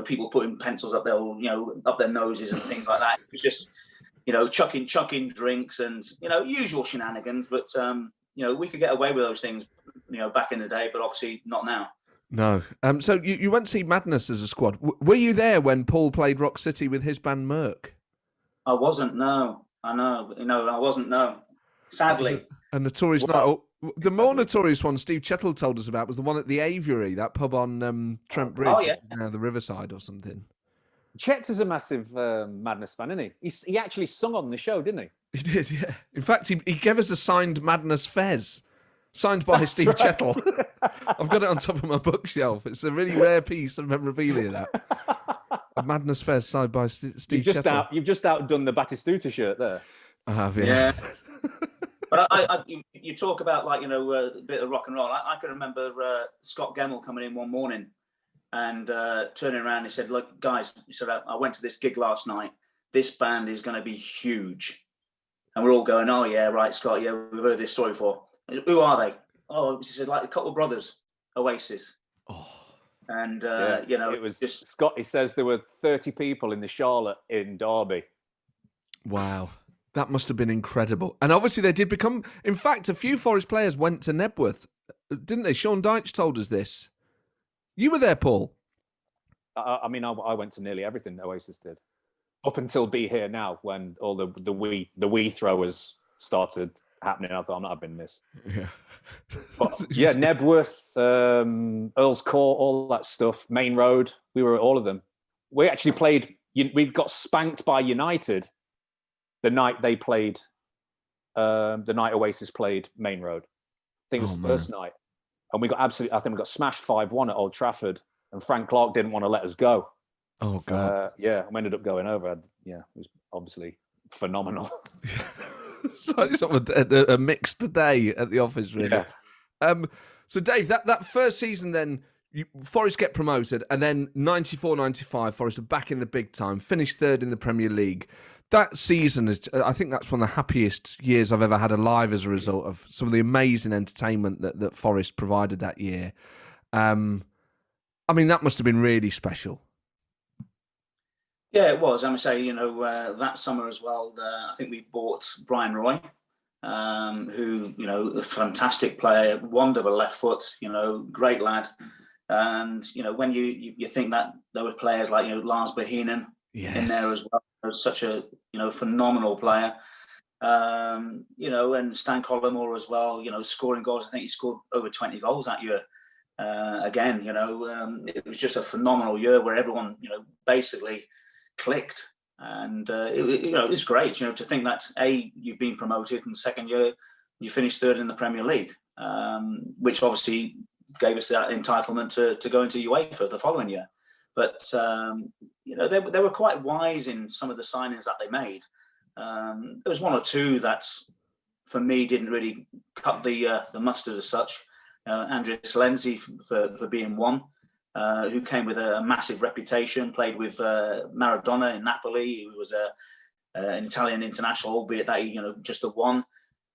Speaker 3: People putting pencils up their noses and things like that. It was just, chucking drinks and, usual shenanigans. But, we could get away with those things, back in the day, but obviously not now.
Speaker 1: No. So you went to see Madness as a squad. Were you there when Paul played Rock City with his band Merc?
Speaker 3: I wasn't, no. I know. I wasn't, no. Sadly.
Speaker 1: A notorious night. The more notorious one Steve Chettle told us about was the one at the Aviary, that pub on Trent Bridge, the Riverside or something.
Speaker 2: Chet's is a massive Madness fan, isn't he? He actually sung on the show, didn't he?
Speaker 1: He did, yeah. In fact, he gave us a signed Madness Fez, signed by Steve Chettle. I've got it on top of my bookshelf. It's a really rare piece of memorabilia, that. A Madness Fez signed by Steve Chettle.
Speaker 2: You've just outdone the Batistuta shirt there.
Speaker 1: I have, yeah.
Speaker 3: But you talk about a bit of rock and roll. I can remember Scott Gemmell coming in one morning and turning around. He said, "Look, guys," he said, "I went to this gig last night. This band is going to be huge." And we're all going, "Oh yeah, right, Scott. Yeah, we've heard this story before." Said, "Who are they?" "Oh," he said, "like a couple of brothers, Oasis."
Speaker 1: Oh.
Speaker 3: And
Speaker 2: it was just Scott. He says there were 30 people in the Charlotte in Derby.
Speaker 1: Wow. That must have been incredible. And obviously they did become... In fact, a few Forest players went to Nebworth, didn't they? Sean Dyche told us this. You were there, Paul.
Speaker 2: I went to nearly everything Oasis did. Up until Be Here Now, when all the wee throwers started happening. I thought, I'm not having this.
Speaker 1: Yeah.
Speaker 2: But yeah, Nebworth, Earl's Court, all that stuff, Main Road, we were at all of them. We actually played... We got spanked by United the night they played, the night Oasis played Main Road. I think it was the first night. And we got I think we got smashed 5-1 at Old Trafford. And Frank Clark didn't want to let us go.
Speaker 1: Oh, God.
Speaker 2: We ended up going over. It was obviously phenomenal.
Speaker 1: So sort of a mixed day at the office, really. Yeah. So, Dave, that first season then, Forest get promoted, and then 94-95, Forest are back in the big time, finished third in the Premier League. That season, I think that's one of the happiest years I've ever had alive as a result of some of the amazing entertainment that Forest provided that year. I mean, that must have been really special.
Speaker 3: Yeah, it was. I would say, that summer as well, I think we bought Brian Roy, who, a fantastic player, wonderful left foot, great lad. And, when you think that there were players like, Lars Bohinen in there as well, such a, phenomenal player. And Stan Collymore as well, scoring goals. I think he scored over 20 goals that year. Again, it was just a phenomenal year where everyone, basically clicked. And, it was great, to think that, A, you've been promoted, and second year, you finished third in the Premier League, which obviously gave us that entitlement to go into UEFA the following year. But, they were quite wise in some of the signings that they made. There was one or two that, for me, didn't really cut the mustard as such. Andrea Silenzi for being one, who came with a massive reputation, played with Maradona in Napoli. He was an Italian international, albeit that he, just the one.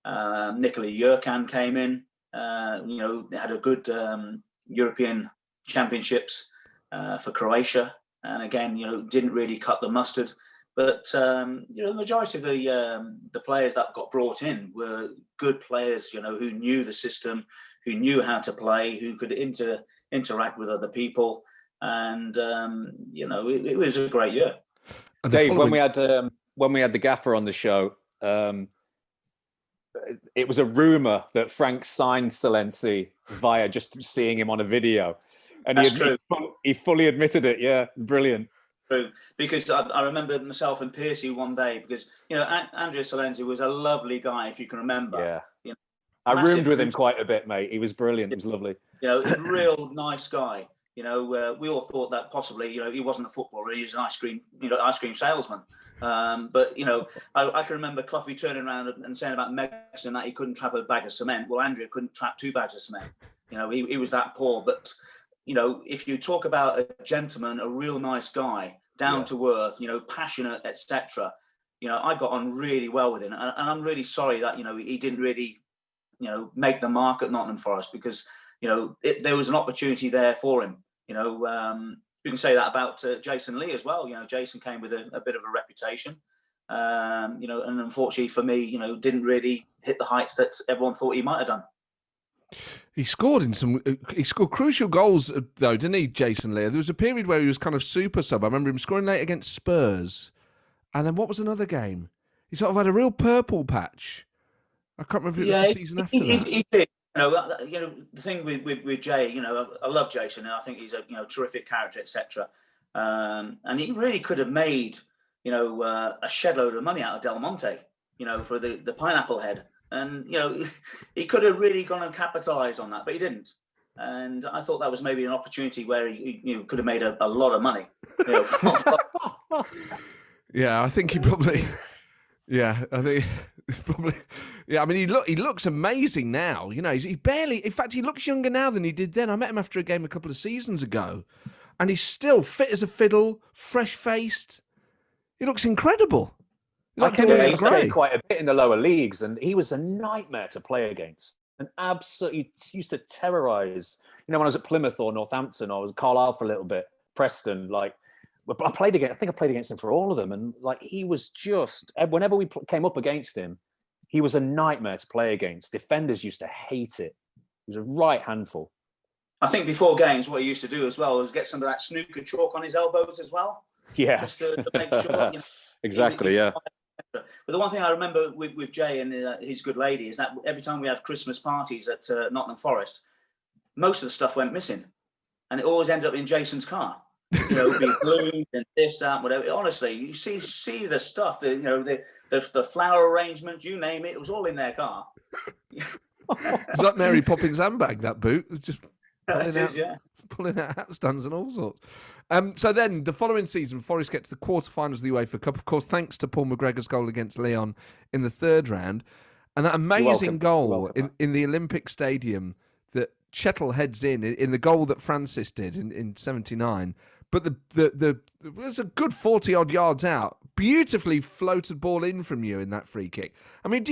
Speaker 3: Nikola Jurkan came in, they had a good European championships for Croatia. And again, didn't really cut the mustard. But, the majority of the players that got brought in were good players, who knew the system, who knew how to play, who could interact with other people. And, it was a great year.
Speaker 2: Dave, when we had the gaffer on the show, it was a rumour that Frank signed Silenzi via just seeing him on a video. And he fully admitted it. Yeah, brilliant.
Speaker 3: True, because I remember myself and Piercy one day, because Andrea Silenzi was a lovely guy, if you can remember.
Speaker 2: Yeah, I roomed with him quite a bit, mate. He was brilliant. It was lovely.
Speaker 3: A real nice guy. We all thought that possibly he wasn't a footballer; he was an ice cream salesman. But I can remember Cloughie turning around and saying about Megson that he couldn't trap a bag of cement. Well, Andrea couldn't trap 2 bags of cement. He was that poor, but. If you talk about a gentleman, a real nice guy, down to earth, passionate, etc., I got on really well with him, and I'm really sorry that he didn't really, make the mark at Nottingham Forest, because there was an opportunity there for him. You can say that about Jason Lee as well. Jason came with a bit of a reputation, and unfortunately for me, didn't really hit the heights that everyone thought he might have done.
Speaker 1: He scored crucial goals, though, didn't he, Jason Lear? There was a period where he was kind of super sub. I remember him scoring late against Spurs. And then what was another game? He sort of had a real purple patch. I can't remember if it was the season after that.
Speaker 3: He did. The thing with Jay, I love Jason, and I think he's a terrific character, etc. And he really could have made, a shed load of money out of Del Monte, for the pineapple head. And, he could have really gone and capitalised on that, but he didn't. And I thought that was maybe an opportunity where he could have made a lot of money.
Speaker 1: Yeah, I think he probably... Yeah, I think probably... Yeah, I mean, he looks amazing now. He barely... In fact, he looks younger now than he did then. I met him after a game a couple of seasons ago. And he's still fit as a fiddle, fresh-faced. He looks incredible.
Speaker 2: I came in played quite a bit in the lower leagues, and he was a nightmare to play against. And absolutely used to terrorise when I was at Plymouth or Northampton, or I was at Carlisle for a little bit, Preston, like, I think I played against him for all of them. And like, he was just, whenever we came up against him, he was a nightmare to play against. Defenders used to hate it. He was a right handful.
Speaker 3: I think before games, what he used to do as well was get some of that snooker chalk on his elbows as well.
Speaker 2: Yeah.
Speaker 3: Just to make sure.
Speaker 2: Exactly, yeah.
Speaker 3: But the one thing I remember with Jay and his good lady is that every time we have Christmas parties at Nottingham Forest, most of the stuff went missing. And it always ended up in Jason's car. Be balloons and this, that, whatever. Honestly, you see the stuff, the flower arrangements, you name it, it was all in their car.
Speaker 1: It's like Mary Poppins' handbag, that boot. It's just pulling out hat stands and all sorts. So then, the following season, Forest get to the quarterfinals of the UEFA Cup, of course, thanks to Paul McGregor's goal against Lyon in the third round. And that amazing goal in the Olympic Stadium that Chettle heads in the goal that Francis did in 79. But it was a good 40-odd yards out. Beautifully floated ball in from you in that free kick. I mean,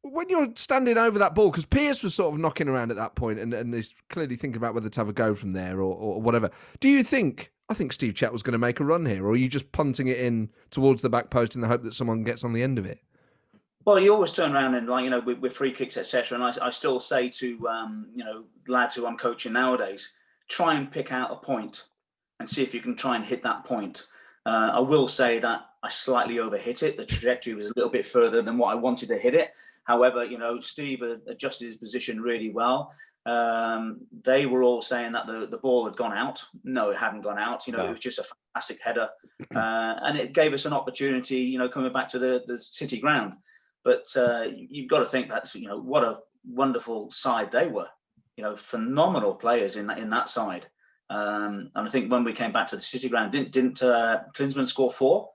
Speaker 1: when you're standing over that ball, because Pierce was sort of knocking around at that point and is clearly thinking about whether to have a go from there or whatever, do you think, I think Steve Chet was going to make a run here, or are you just punting it in towards the back post in the hope that someone gets on the end of it?
Speaker 3: Well, you always turn around and, with free kicks, etc. And I still say to, lads who I'm coaching nowadays, try and pick out a point and see if you can try and hit that point. I will say that I slightly overhit it. The trajectory was a little bit further than what I wanted to hit it. However, Steve adjusted his position really well. They were all saying that the ball had gone out. No, it hadn't gone out. It was just a fantastic header. And it gave us an opportunity, coming back to the City ground. But you've got to think that's, what a wonderful side they were. Phenomenal players in that side. And I think when we came back to the City ground, didn't Klinsmann score 4?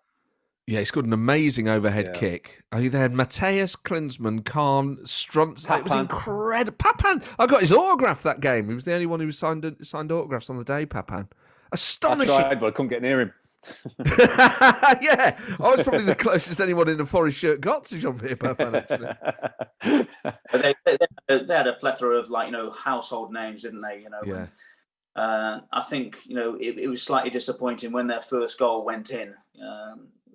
Speaker 1: Yeah, he scored an amazing overhead kick. They had Mateus, Klinsmann, Kahn, Struntz. It was incredible. Papan, I got his autograph that game. He was the only one who signed autographs on the day, Papan. Astonishing.
Speaker 2: I tried, but I couldn't get near him.
Speaker 1: Yeah, I was probably the closest anyone in a Forest shirt got to Jean-Pierre Papin, actually.
Speaker 3: They had a plethora of household names, didn't they?
Speaker 1: Yeah.
Speaker 3: I think it was slightly disappointing when their first goal went in.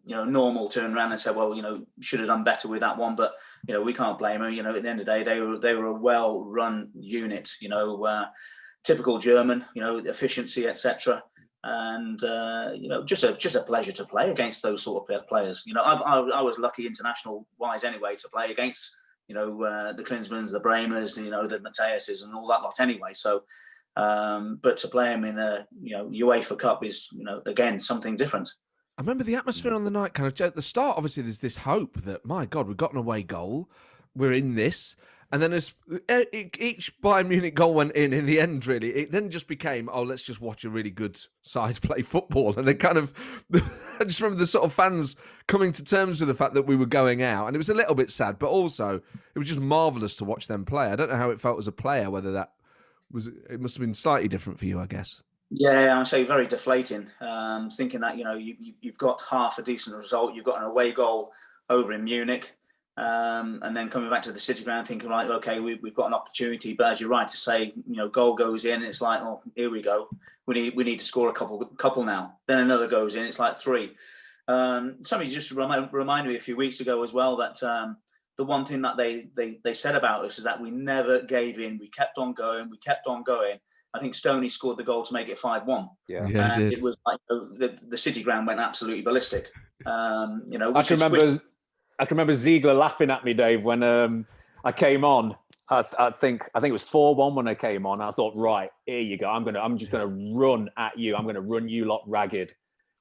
Speaker 3: Normal turned around and said, well, should have done better with that one, but we can't blame them. At the end of the day, they were a well-run unit. Typical German, efficiency, etc. And just a pleasure to play against those sort of players. I was lucky international wise anyway to play against the Klinsmanns, the Bremers, the Mateuses, and all that lot anyway. So, but to play them in the UEFA Cup is again something different.
Speaker 1: I remember the atmosphere on the night. Kind of at the start, obviously, there's this hope that, my God, we've got an away goal, we're in this. And then as each Bayern Munich goal went in the end, really, it then just became, let's just watch a really good side play football. And then kind of, I just remember the sort of fans coming to terms with the fact that we were going out. And it was a little bit sad, but also it was just marvellous to watch them play. I don't know how it felt as a player, whether it must have been slightly different for you, I guess.
Speaker 3: Yeah, I say very deflating. Thinking that, you've got half a decent result, you've got an away goal over in Munich. And then coming back to the City ground, thinking, right, okay, we've got an opportunity. But as you're right to say, goal goes in, it's like, oh, here we go. We need to score a couple now. Then another goes in, it's like 3. Somebody just reminded me a few weeks ago as well that the one thing that they said about us is that we never gave in. We kept on going. I think Stoney scored the goal to make it 5-1.
Speaker 2: Yeah,
Speaker 1: he did.
Speaker 3: It was like the City ground went absolutely ballistic.
Speaker 2: I can remember Ziegler laughing at me, Dave, when I came on. I think it was 4-1 when I came on. I thought, right, here you go. I'm just gonna run at you. I'm gonna run you lot ragged.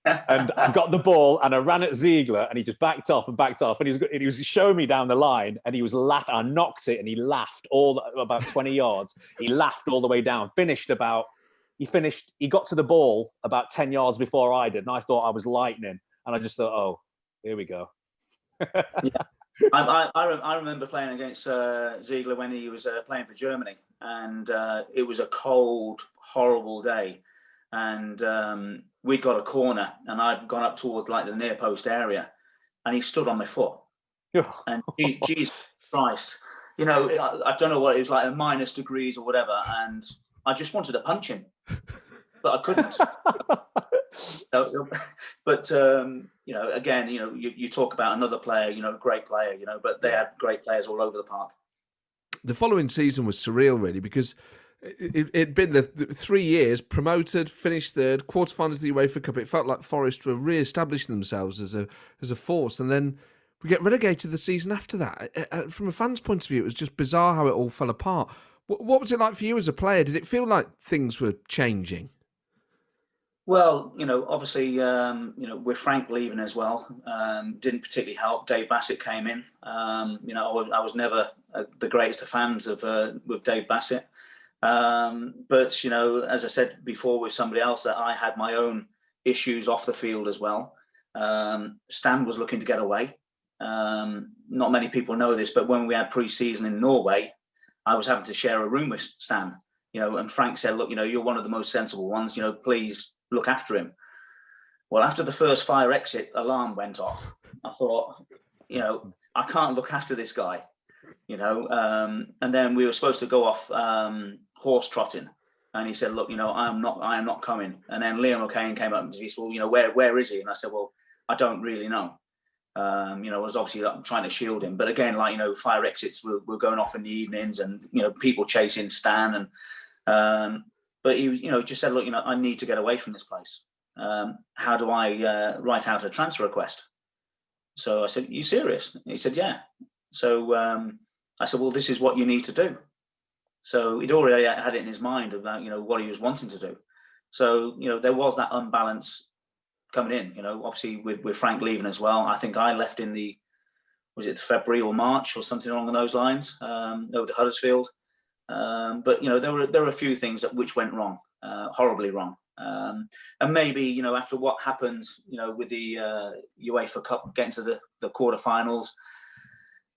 Speaker 2: And I got the ball and I ran at Ziegler and he just backed off. And he was showing me down the line and he was laughing. I knocked it and he laughed about 20 yards. He laughed all the way down. He got to the ball about 10 yards before I did. And I thought I was lightning. And I just thought, oh, here we go.
Speaker 3: Yeah. I remember playing against Ziegler when he was playing for Germany. And it was a cold, horrible day. And we'd got a corner and I'd gone up towards like the near post area and he stood on my foot. And Jesus Christ, I don't know what it was, like a minus degrees or whatever. And I just wanted to punch him, but I couldn't. But again, you talk about another player, great player, but they had great players all over the park.
Speaker 1: The following season was surreal, really, because it'd been the 3 years, promoted, finished third, quarterfinals of the UEFA Cup. It felt like Forest were re-establishing themselves as a force, and then we get relegated the season after that. From a fan's point of view, it was just bizarre how it all fell apart. What was it like for you as a player? Did it feel like things were changing?
Speaker 3: Well, obviously, with Frank leaving as well, didn't particularly help. Dave Bassett came in. I was never the greatest of fans of with Dave Bassett. But, as I said before with somebody else, that I had my own issues off the field as well. Stan was looking to get away. Not many people know this, but when we had pre-season in Norway, I was having to share a room with Stan, and Frank said, look, you're one of the most sensible ones, please look after him. Well, after the first fire exit alarm went off, I thought, I can't look after this guy, and then we were supposed to go off horse trotting. And he said, look, I am not coming. And then Liam O'Kane came up and he said, well, where is he? And I said, well, I don't really know. I was obviously trying to shield him. But again, fire exits were going off in the evenings and, people chasing Stan. And but he, just said, look, I need to get away from this place. How do I write out a transfer request? So I said, you serious? And he said, yeah. So I said, well, this is what you need to do. So he'd already had it in his mind about, what he was wanting to do. So, there was that unbalance coming in, obviously with Frank leaving as well. I think I left in was it February or March or something along those lines, over to Huddersfield. But, there were a few things which went wrong, horribly wrong. And maybe, after what happened, with the UEFA Cup getting to the quarterfinals,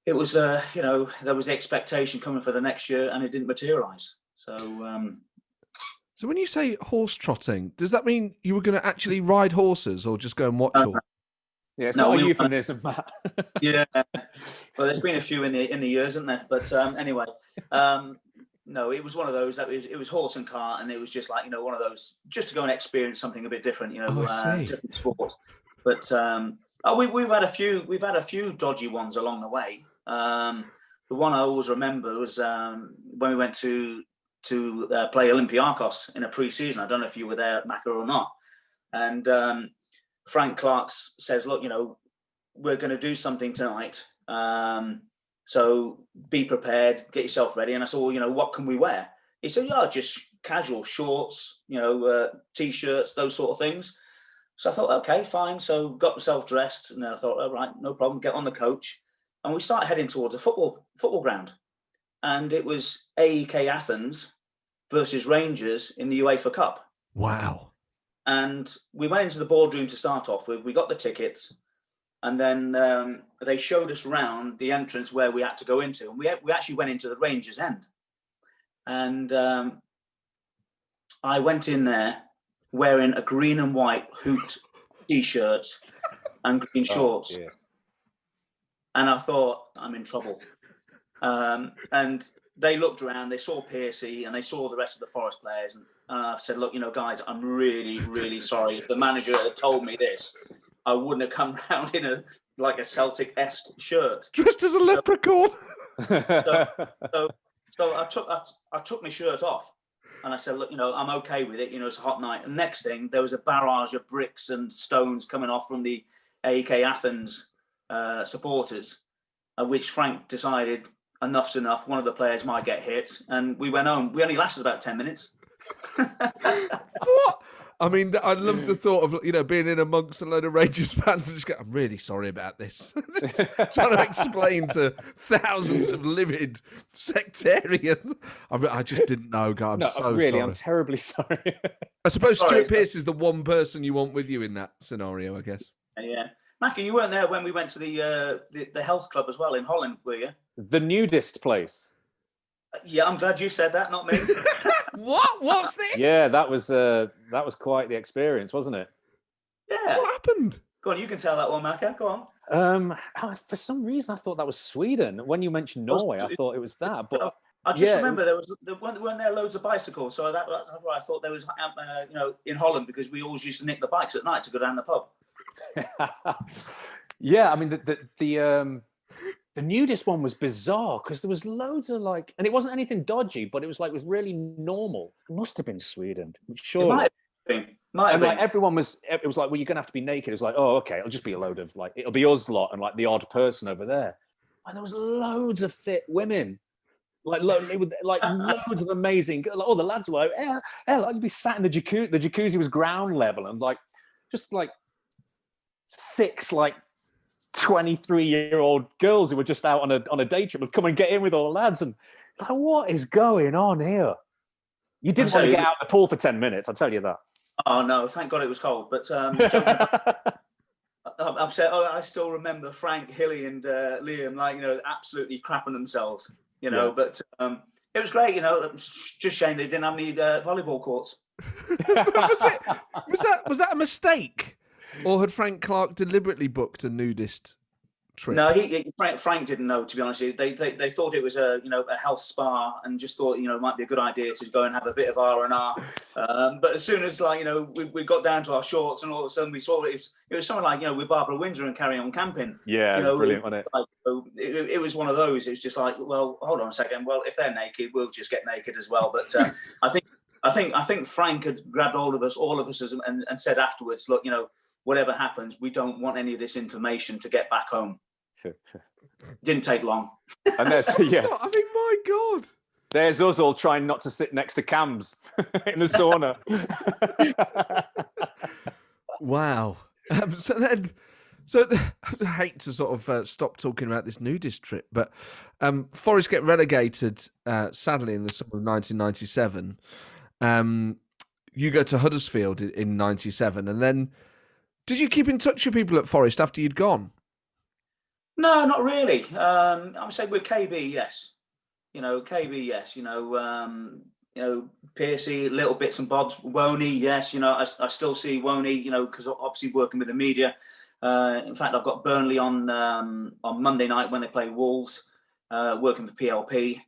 Speaker 3: it was, there was the expectation coming for the next year and it didn't materialise.
Speaker 1: So when you say horse trotting, does that mean you were going to actually ride horses or just go and watch horses?
Speaker 2: Yeah, it's not a euphemism, Matt.
Speaker 3: Yeah. Well, there's been a few in the years, isn't there? But anyway, no, it was one of those. It was horse and cart, and it was just like, one of those just to go and experience something a bit different, different sport. But we've had a few dodgy ones along the way. The one I always remember was when we went to play Olympiacos in a pre-season. I don't know if you were there, Macca, or not. And Frank Clark says, look, we're going to do something tonight. So be prepared, get yourself ready. And I said, well, what can we wear? He said, yeah, just casual shorts, T-shirts, those sort of things. So I thought, okay, fine. So got myself dressed, and then I thought, all right, no problem, get on the coach. And we started heading towards a football ground. And it was AEK Athens versus Rangers in the UEFA Cup.
Speaker 1: Wow. And
Speaker 3: we went into the boardroom to start off with. We got the tickets. And then they showed us around the entrance where we had to go into. And we actually went into the Rangers end. And I went in there wearing a green and white hooped T-shirt and green shorts.
Speaker 2: Yeah.
Speaker 3: And I thought, I'm in trouble. And they looked around, they saw Piercy and they saw the rest of the Forest players. And I said, look, guys, I'm really, really sorry. If the manager had told me this, I wouldn't have come round in a Celtic-esque shirt.
Speaker 1: Dressed as a leprechaun.
Speaker 3: So I took my shirt off and I said, look, I'm okay with it. It's a hot night. And next thing, there was a barrage of bricks and stones coming off from the AEK Athens supporters, which Frank decided enough's enough. One of the players might get hit, and we went home. We only lasted about 10 minutes.
Speaker 1: What? I mean, I love the thought of being in amongst a load of Rangers fans and just go, I'm really sorry about this. Trying to explain to thousands of livid sectarians. I just didn't know, God. I'm sorry.
Speaker 2: I'm terribly sorry.
Speaker 1: I suppose Stuart Pearce is the one person you want with you in that scenario, I guess.
Speaker 3: Yeah. Macca, you weren't there when we went to the health club as well in Holland, were you?
Speaker 2: The nudist place.
Speaker 3: Yeah, I'm glad you said that, not me.
Speaker 1: What? What's this?
Speaker 2: Yeah, that was quite the experience, wasn't it?
Speaker 3: Yeah.
Speaker 1: What happened?
Speaker 3: Go on, you can tell that one, Macca. Go on.
Speaker 2: For some reason, I thought that was Sweden. When you mentioned Norway, I thought it was that. But
Speaker 3: I just remember weren't there loads of bicycles, so that's why I thought there was, in Holland, because we always used to nick the bikes at night to go down the pub.
Speaker 2: Yeah, I mean the nudist one was bizarre because there was loads of and it wasn't anything dodgy, but it was really normal. It must have been Sweden, sure.
Speaker 3: It might have been.
Speaker 2: Everyone was. It was well, you're gonna have to be naked. It was oh, okay, it'll just be a load of it'll be us lot and the odd person over there. And there was loads of fit women. Loads of amazing. All the lads were you'd be sat in the jacuzzi. The jacuzzi was ground level, and just 6 23-year-old girls who were just out on a day trip would come and get in with all the lads, and what is going on here? You didn't want to get out of the pool for 10 minutes. I'll tell you that.
Speaker 3: Oh no! Thank God it was cold. But I'm saying, I still remember Frank, Hilly, and Liam, absolutely crapping themselves. But it was great. Just shame they didn't have any volleyball courts.
Speaker 1: Was that a mistake, or had Frank Clark deliberately booked a nudist trip?
Speaker 3: No, Frank didn't know. To be honest, they thought it was a health spa, and just thought it might be a good idea to go and have a bit of R&R. But as soon as we got down to our shorts, and all of a sudden we saw that it was something with Barbara Windsor and Carry On Camping.
Speaker 2: Yeah, brilliant, wasn't it?
Speaker 3: It was one of those. It was just well, hold on a second. Well, if they're naked, we'll just get naked as well. But I think Frank had grabbed all of us, and said afterwards, look, whatever happens, we don't want any of this information to get back home.
Speaker 2: Sure.
Speaker 3: Didn't take long.
Speaker 2: And there's
Speaker 1: my God.
Speaker 2: There's us all trying not to sit next to cams in the sauna.
Speaker 1: Wow. So I hate to sort of stop talking about this nudist trip, but Forest get relegated, sadly, in the summer of 1997. You go to Huddersfield in 97, and then did you keep in touch with people at Forest after you'd gone?
Speaker 3: No, not really. I would say with KB, yes. KB, yes. Piercy, little bits and bobs. Woney, yes. I still see Woney. Because obviously working with the media. In fact, I've got Burnley on Monday night when they play Wolves. Working for PLP.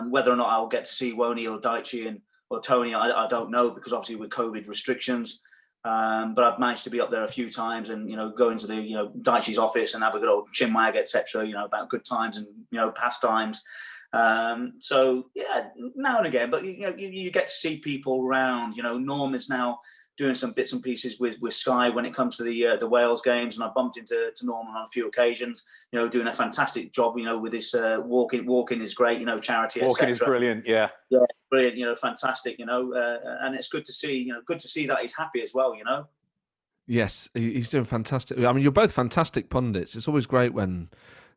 Speaker 3: Whether or not I'll get to see Woney or Daichi or Tony, I don't know, because obviously with COVID restrictions. But I've managed to be up there a few times, and go into the Daichi's office and have a good old chinwag, etc. About good times and past times. So yeah, now and again. But you get to see people around. Norm is now doing some bits and pieces with Sky when it comes to the Wales games, and I bumped into Norman on a few occasions. Doing a fantastic job. With his walking is great. Charity.
Speaker 2: Walking is brilliant. Yeah.
Speaker 3: Yeah, brilliant. Fantastic. And it's good to see. Good to see that he's happy as well.
Speaker 1: Yes, he's doing fantastic. I mean, you're both fantastic pundits. It's always great when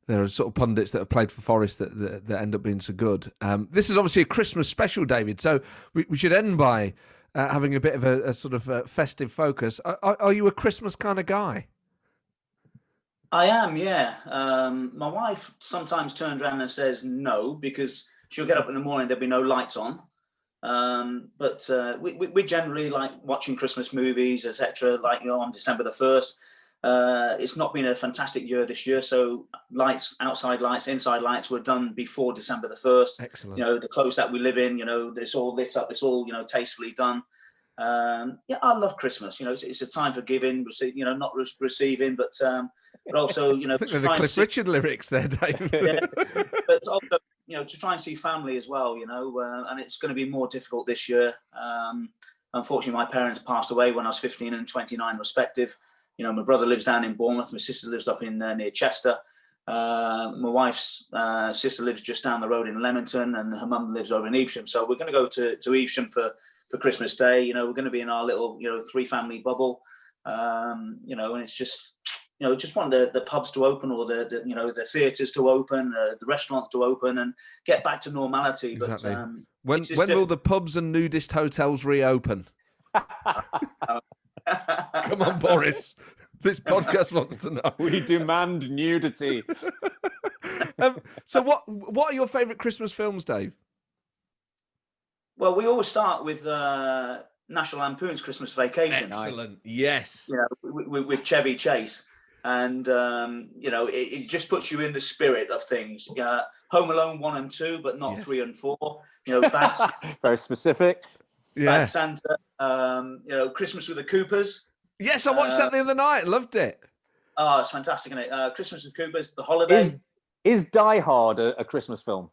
Speaker 1: there are sort of pundits that have played for Forest that end up being so good. This is obviously a Christmas special, David. So we should end by having a bit of a sort of festive focus. Are you a Christmas kind of guy?
Speaker 3: I am, yeah. My wife sometimes turns around and says no, because she'll get up in the morning, there'll be no lights on. But we generally like watching Christmas movies, etc. On December the 1st. It's not been a fantastic year this year, so lights, outside lights, inside lights were done before December the 1st.
Speaker 1: Excellent.
Speaker 3: The close that we live in, it's all lit up, it's all tastefully done. Yeah, I love Christmas. It's a time for giving, not receiving, but also,
Speaker 1: I think they're the Cliff Richard lyrics there, Dave.
Speaker 3: Yeah, but also, to try and see family as well. And it's going to be more difficult this year. Unfortunately, my parents passed away when I was 15 and 29 respective. My brother lives down in Bournemouth. My sister lives up in near Chester. My wife's sister lives just down the road in Leamington, and her mum lives over in Evesham. So we're going to go to Evesham for Christmas Day. We're going to be in our little 3-family bubble. And it's just just want the pubs to open, or the theatres to open, the restaurants to open, and get back to normality.
Speaker 1: Exactly.
Speaker 3: But
Speaker 1: when will the pubs and nudist hotels reopen? Come on, Boris. This podcast wants to know.
Speaker 2: We demand nudity.
Speaker 1: So what are your favourite Christmas films, Dave?
Speaker 3: Well, we always start with National Lampoon's Christmas Vacation.
Speaker 1: Excellent. Yes.
Speaker 3: With Chevy Chase. And, it just puts you in the spirit of things. Home Alone 1 and 2, but not
Speaker 1: Yes.
Speaker 3: 3 and 4. You know, Bad,
Speaker 2: Very specific.
Speaker 3: Bad Santa. You know, Christmas with the Coopers.
Speaker 1: Yes, I watched that the other night. Loved it.
Speaker 3: Oh, it's fantastic, isn't it? Christmas with Coopers, The Holiday.
Speaker 2: Is Die Hard a Christmas film?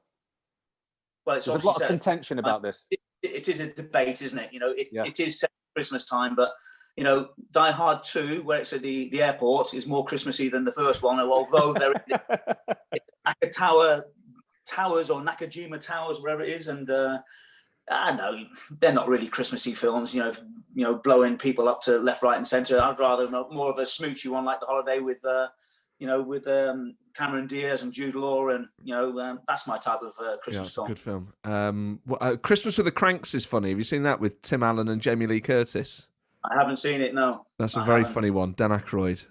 Speaker 3: Well, it's
Speaker 2: There's a lot of contention about this.
Speaker 3: It is a debate, isn't it? You know, it is set at Christmas time, but you know, Die Hard 2, where it's at the airport, is more Christmassy than the first one. Although they're in Towers or Nakajima Towers, wherever it is, and I know they're not really Christmassy films. You know, blowing people up to left, right, and centre. I'd rather more of a smoochy one like The Holiday with Cameron Diaz and Jude Law, and that's my type of Christmas film.
Speaker 1: Good film. Christmas with the Cranks is funny. Have you seen that with Tim Allen and Jamie Lee Curtis?
Speaker 3: I haven't seen it. No,
Speaker 1: that's a very funny one. Dan Aykroyd.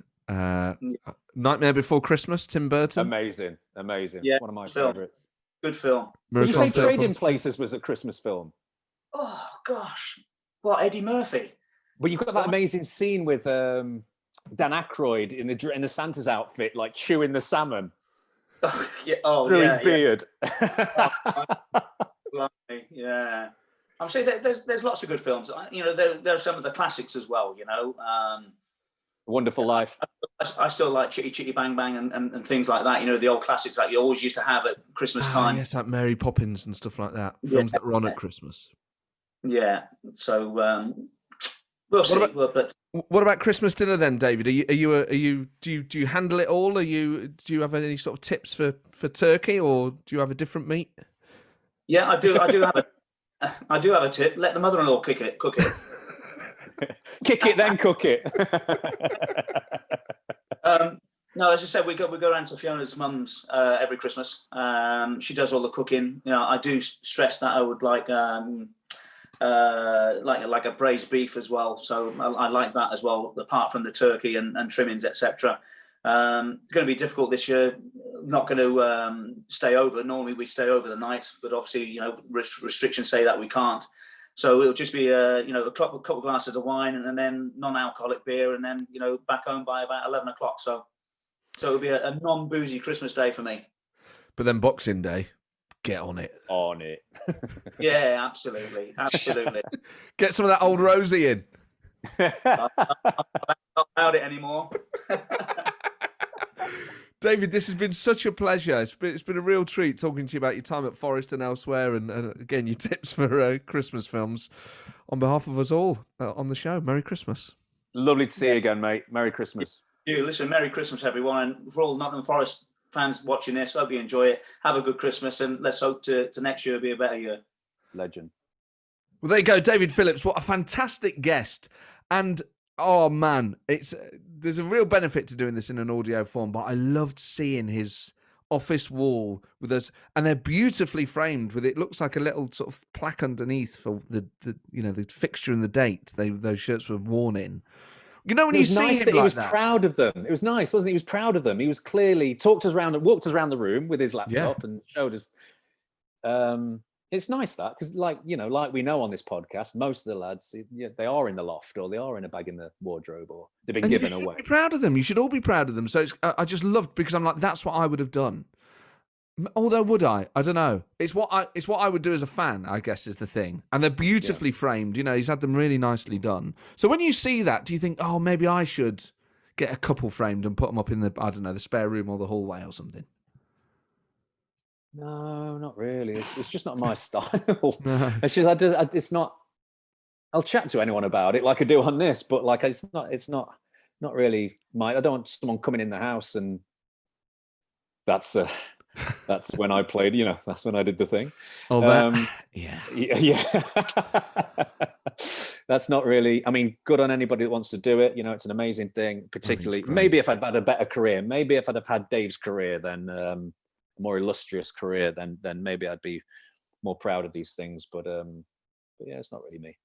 Speaker 1: Nightmare Before Christmas. Tim Burton.
Speaker 2: Amazing.
Speaker 3: Yeah,
Speaker 2: one of my favourites.
Speaker 3: Good film.
Speaker 2: Did you say Trading Places was a Christmas film?
Speaker 3: Oh gosh, what, Eddie Murphy?
Speaker 2: Well, you've got that amazing scene with Dan Aykroyd in the Santa's outfit, like chewing the salmon through his beard.
Speaker 3: Yeah, I'm saying there's lots of good films. You know, there are some of the classics as well. You know,
Speaker 2: Wonderful Life.
Speaker 3: I still like Chitty Chitty Bang Bang and things like that. You know, the old classics that you always used to have at Christmas time.
Speaker 1: Yes, like Mary Poppins and stuff like that. Films that were on at Christmas.
Speaker 3: Yeah. So we'll see.
Speaker 1: What about Christmas dinner then, David? Do you handle it all? Do you have any sort of tips for turkey, or do you have a different meat?
Speaker 3: Yeah, I do have I do have a tip. Let the mother-in-law cook it.
Speaker 2: Kick it, then cook it.
Speaker 3: No, as I said, we go around to Fiona's mum's every Christmas. She does all the cooking. You know, I do stress that I would like a braised beef as well. So I like that as well, apart from the turkey and trimmings, etc. It's going to be difficult this year. Not going to stay over. Normally we stay over the night, but obviously, you know, restrictions say that we can't. So it'll just be a couple of glasses of wine and then non-alcoholic beer, and then back home by about 11 o'clock. So it'll be a non-boozy Christmas day for me.
Speaker 1: But then Boxing Day, get on it.
Speaker 3: Yeah, absolutely.
Speaker 1: Get some of that old Rosie in.
Speaker 3: I'm not about it anymore.
Speaker 1: David, this has been such a pleasure. It's been a real treat talking to you about your time at Forest and elsewhere, and again, your tips for Christmas films. On behalf of us all on the show, Merry Christmas.
Speaker 2: Lovely to see you again, mate. Merry Christmas.
Speaker 3: Listen, Merry Christmas, everyone. And for all Nottingham Forest fans watching this, hope you enjoy it. Have a good Christmas, and let's hope to next year be a better year.
Speaker 2: Legend.
Speaker 1: Well, there you go, David Phillips. What a fantastic guest. And oh man, there's a real benefit to doing this in an audio form, but I loved seeing his office wall with us, and they're beautifully framed with it. Looks like a little sort of plaque underneath for the fixture and the date those shirts were worn in. You know, when you see him
Speaker 2: he was proud of them. It was nice, wasn't it? He was proud of them. He was clearly walked us around the room with his laptop and showed us. It's nice that, because like we know on this podcast, most of the lads, they are in the loft, or they are in a bag in the wardrobe, or they've been given away.
Speaker 1: Be proud of them. You should all be proud of them. So I just loved, because I'm like, that's what I would have done. Although would I? I don't know. It's what I would do as a fan, I guess, is the thing. And they're beautifully framed. You know, he's had them really nicely done. So when you see that, do you think, oh, maybe I should get a couple framed and put them up in the spare room or the hallway or something?
Speaker 2: No, not really. It's just not my style.
Speaker 1: No.
Speaker 2: It's just it's not. I'll chat to anyone about it like I do on this, but like it's not really my. I don't want someone coming in the house, and that's when I played. That's when I did the thing.
Speaker 1: Oh,
Speaker 2: yeah. That's not really. I mean, good on anybody that wants to do it. It's an amazing thing. Particularly, maybe if I'd had a better career, maybe if I'd have had Dave's career, then. More illustrious career, then maybe I'd be more proud of these things. But yeah, it's not really me.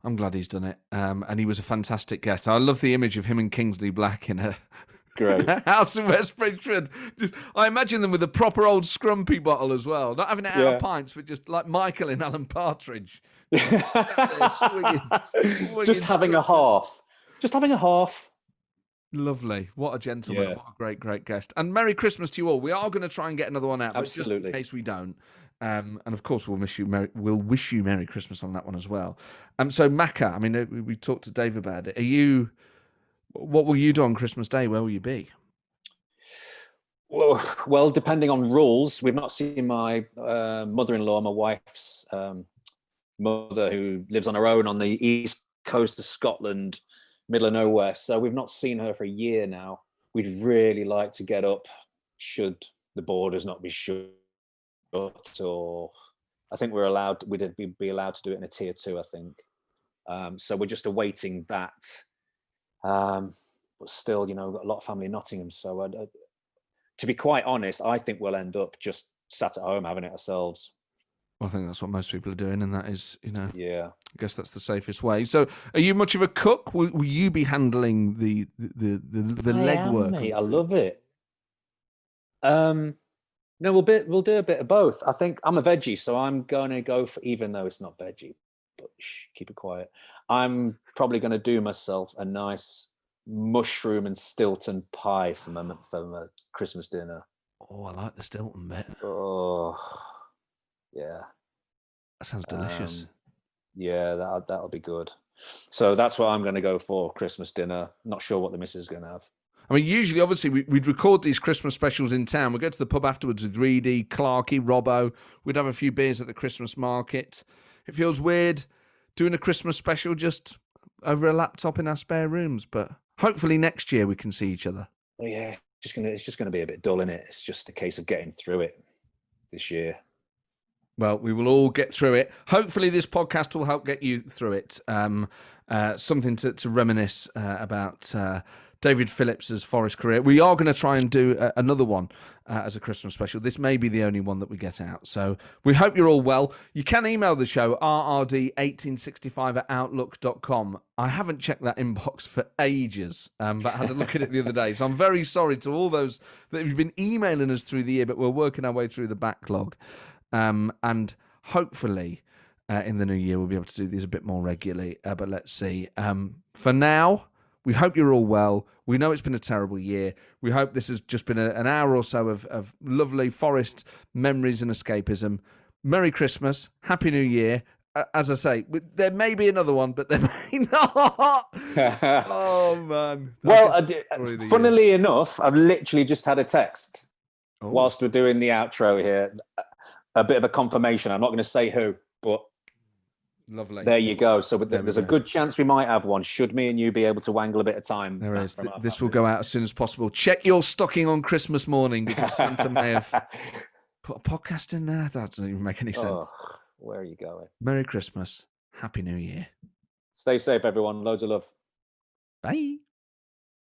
Speaker 1: I'm glad he's done it. And he was a fantastic guest. I love the image of him and Kingsley Black in a
Speaker 2: great
Speaker 1: house in West Bridgford. I imagine them with a proper old scrumpy bottle as well. Not having it out of pints, but just like Michael in Alan Partridge.
Speaker 2: Swinging Just having a half.
Speaker 1: Lovely. What a gentleman.
Speaker 2: Yeah.
Speaker 1: What a great guest. And Merry Christmas to you all. We are going to try and get another one out, but just
Speaker 2: Absolutely.
Speaker 1: in case we don't. And of course, we'll wish you Merry Christmas on that one as well. So Macca, I mean, we talked to Dave about it. What will you do on Christmas Day? Where will you be?
Speaker 2: Well, depending on rules, we've not seen my mother-in-law, my wife's mother, who lives on her own on the east coast of Scotland, middle of nowhere. So we've not seen her for a year now. We'd really like to get up, should the borders not be shut, or I think we'd be allowed to do it in a tier 2, I think. So we're just awaiting that. But still, we've got a lot of family in Nottingham. So to be quite honest, I think we'll end up just sat at home having it ourselves.
Speaker 1: Well, I think that's what most people are doing, and that is,
Speaker 2: yeah.
Speaker 1: I guess that's the safest way. So, are you much of a cook? Will you be handling the legwork?
Speaker 2: Mate, I love it. No, we'll do a bit of both. I think I'm a veggie, so I'm going to go for, even though it's not veggie, but keep it quiet. I'm probably going to do myself a nice mushroom and Stilton pie for my Christmas dinner.
Speaker 1: Oh, I like the Stilton bit.
Speaker 2: Oh, yeah.
Speaker 1: That sounds delicious.
Speaker 2: Yeah, that'll be good. So that's what I'm going to go for Christmas dinner. Not sure what the missus is going to have.
Speaker 1: I mean, usually, obviously, we'd record these Christmas specials in town. We'd go to the pub afterwards with Reedy, Clarkey, Robbo. We'd have a few beers at the Christmas market. It feels weird doing a Christmas special just over a laptop in our spare rooms, but hopefully next year we can see each other.
Speaker 2: Well, yeah, it's just going to be a bit dull, isn't it? It's just a case of getting through it this year.
Speaker 1: Well, we will all get through it. Hopefully this podcast will help get you through it. Something to reminisce about David Phillips' Forest career. We are going to try and do another one as a Christmas special. This may be the only one that we get out. So we hope you're all well. You can email the show, rrd1865@outlook.com. I haven't checked that inbox for ages, but I had a look at it the other day. So I'm very sorry to all those that have been emailing us through the year, but we're working our way through the backlog. And hopefully in the new year, we'll be able to do these a bit more regularly. But let's see. For now, we hope you're all well. We know it's been a terrible year. We hope this has just been an hour or so of lovely Forest memories and escapism. Merry Christmas. Happy New Year. As I say, there may be another one, but there may not. Oh, man.
Speaker 2: Well, funnily enough, I've literally just had a text whilst we're doing the outro here. A bit of a confirmation. I'm not going to say who, but
Speaker 1: lovely.
Speaker 2: There you go. So there's a good chance we might have one. Should me and you be able to wangle a bit of time?
Speaker 1: There is. This will go out as soon as possible. Check your stocking on Christmas morning because Santa may have put a podcast in there. That doesn't even make any sense.
Speaker 2: Oh, where are you going?
Speaker 1: Merry Christmas. Happy New Year.
Speaker 2: Stay safe, everyone. Loads of love.
Speaker 1: Bye.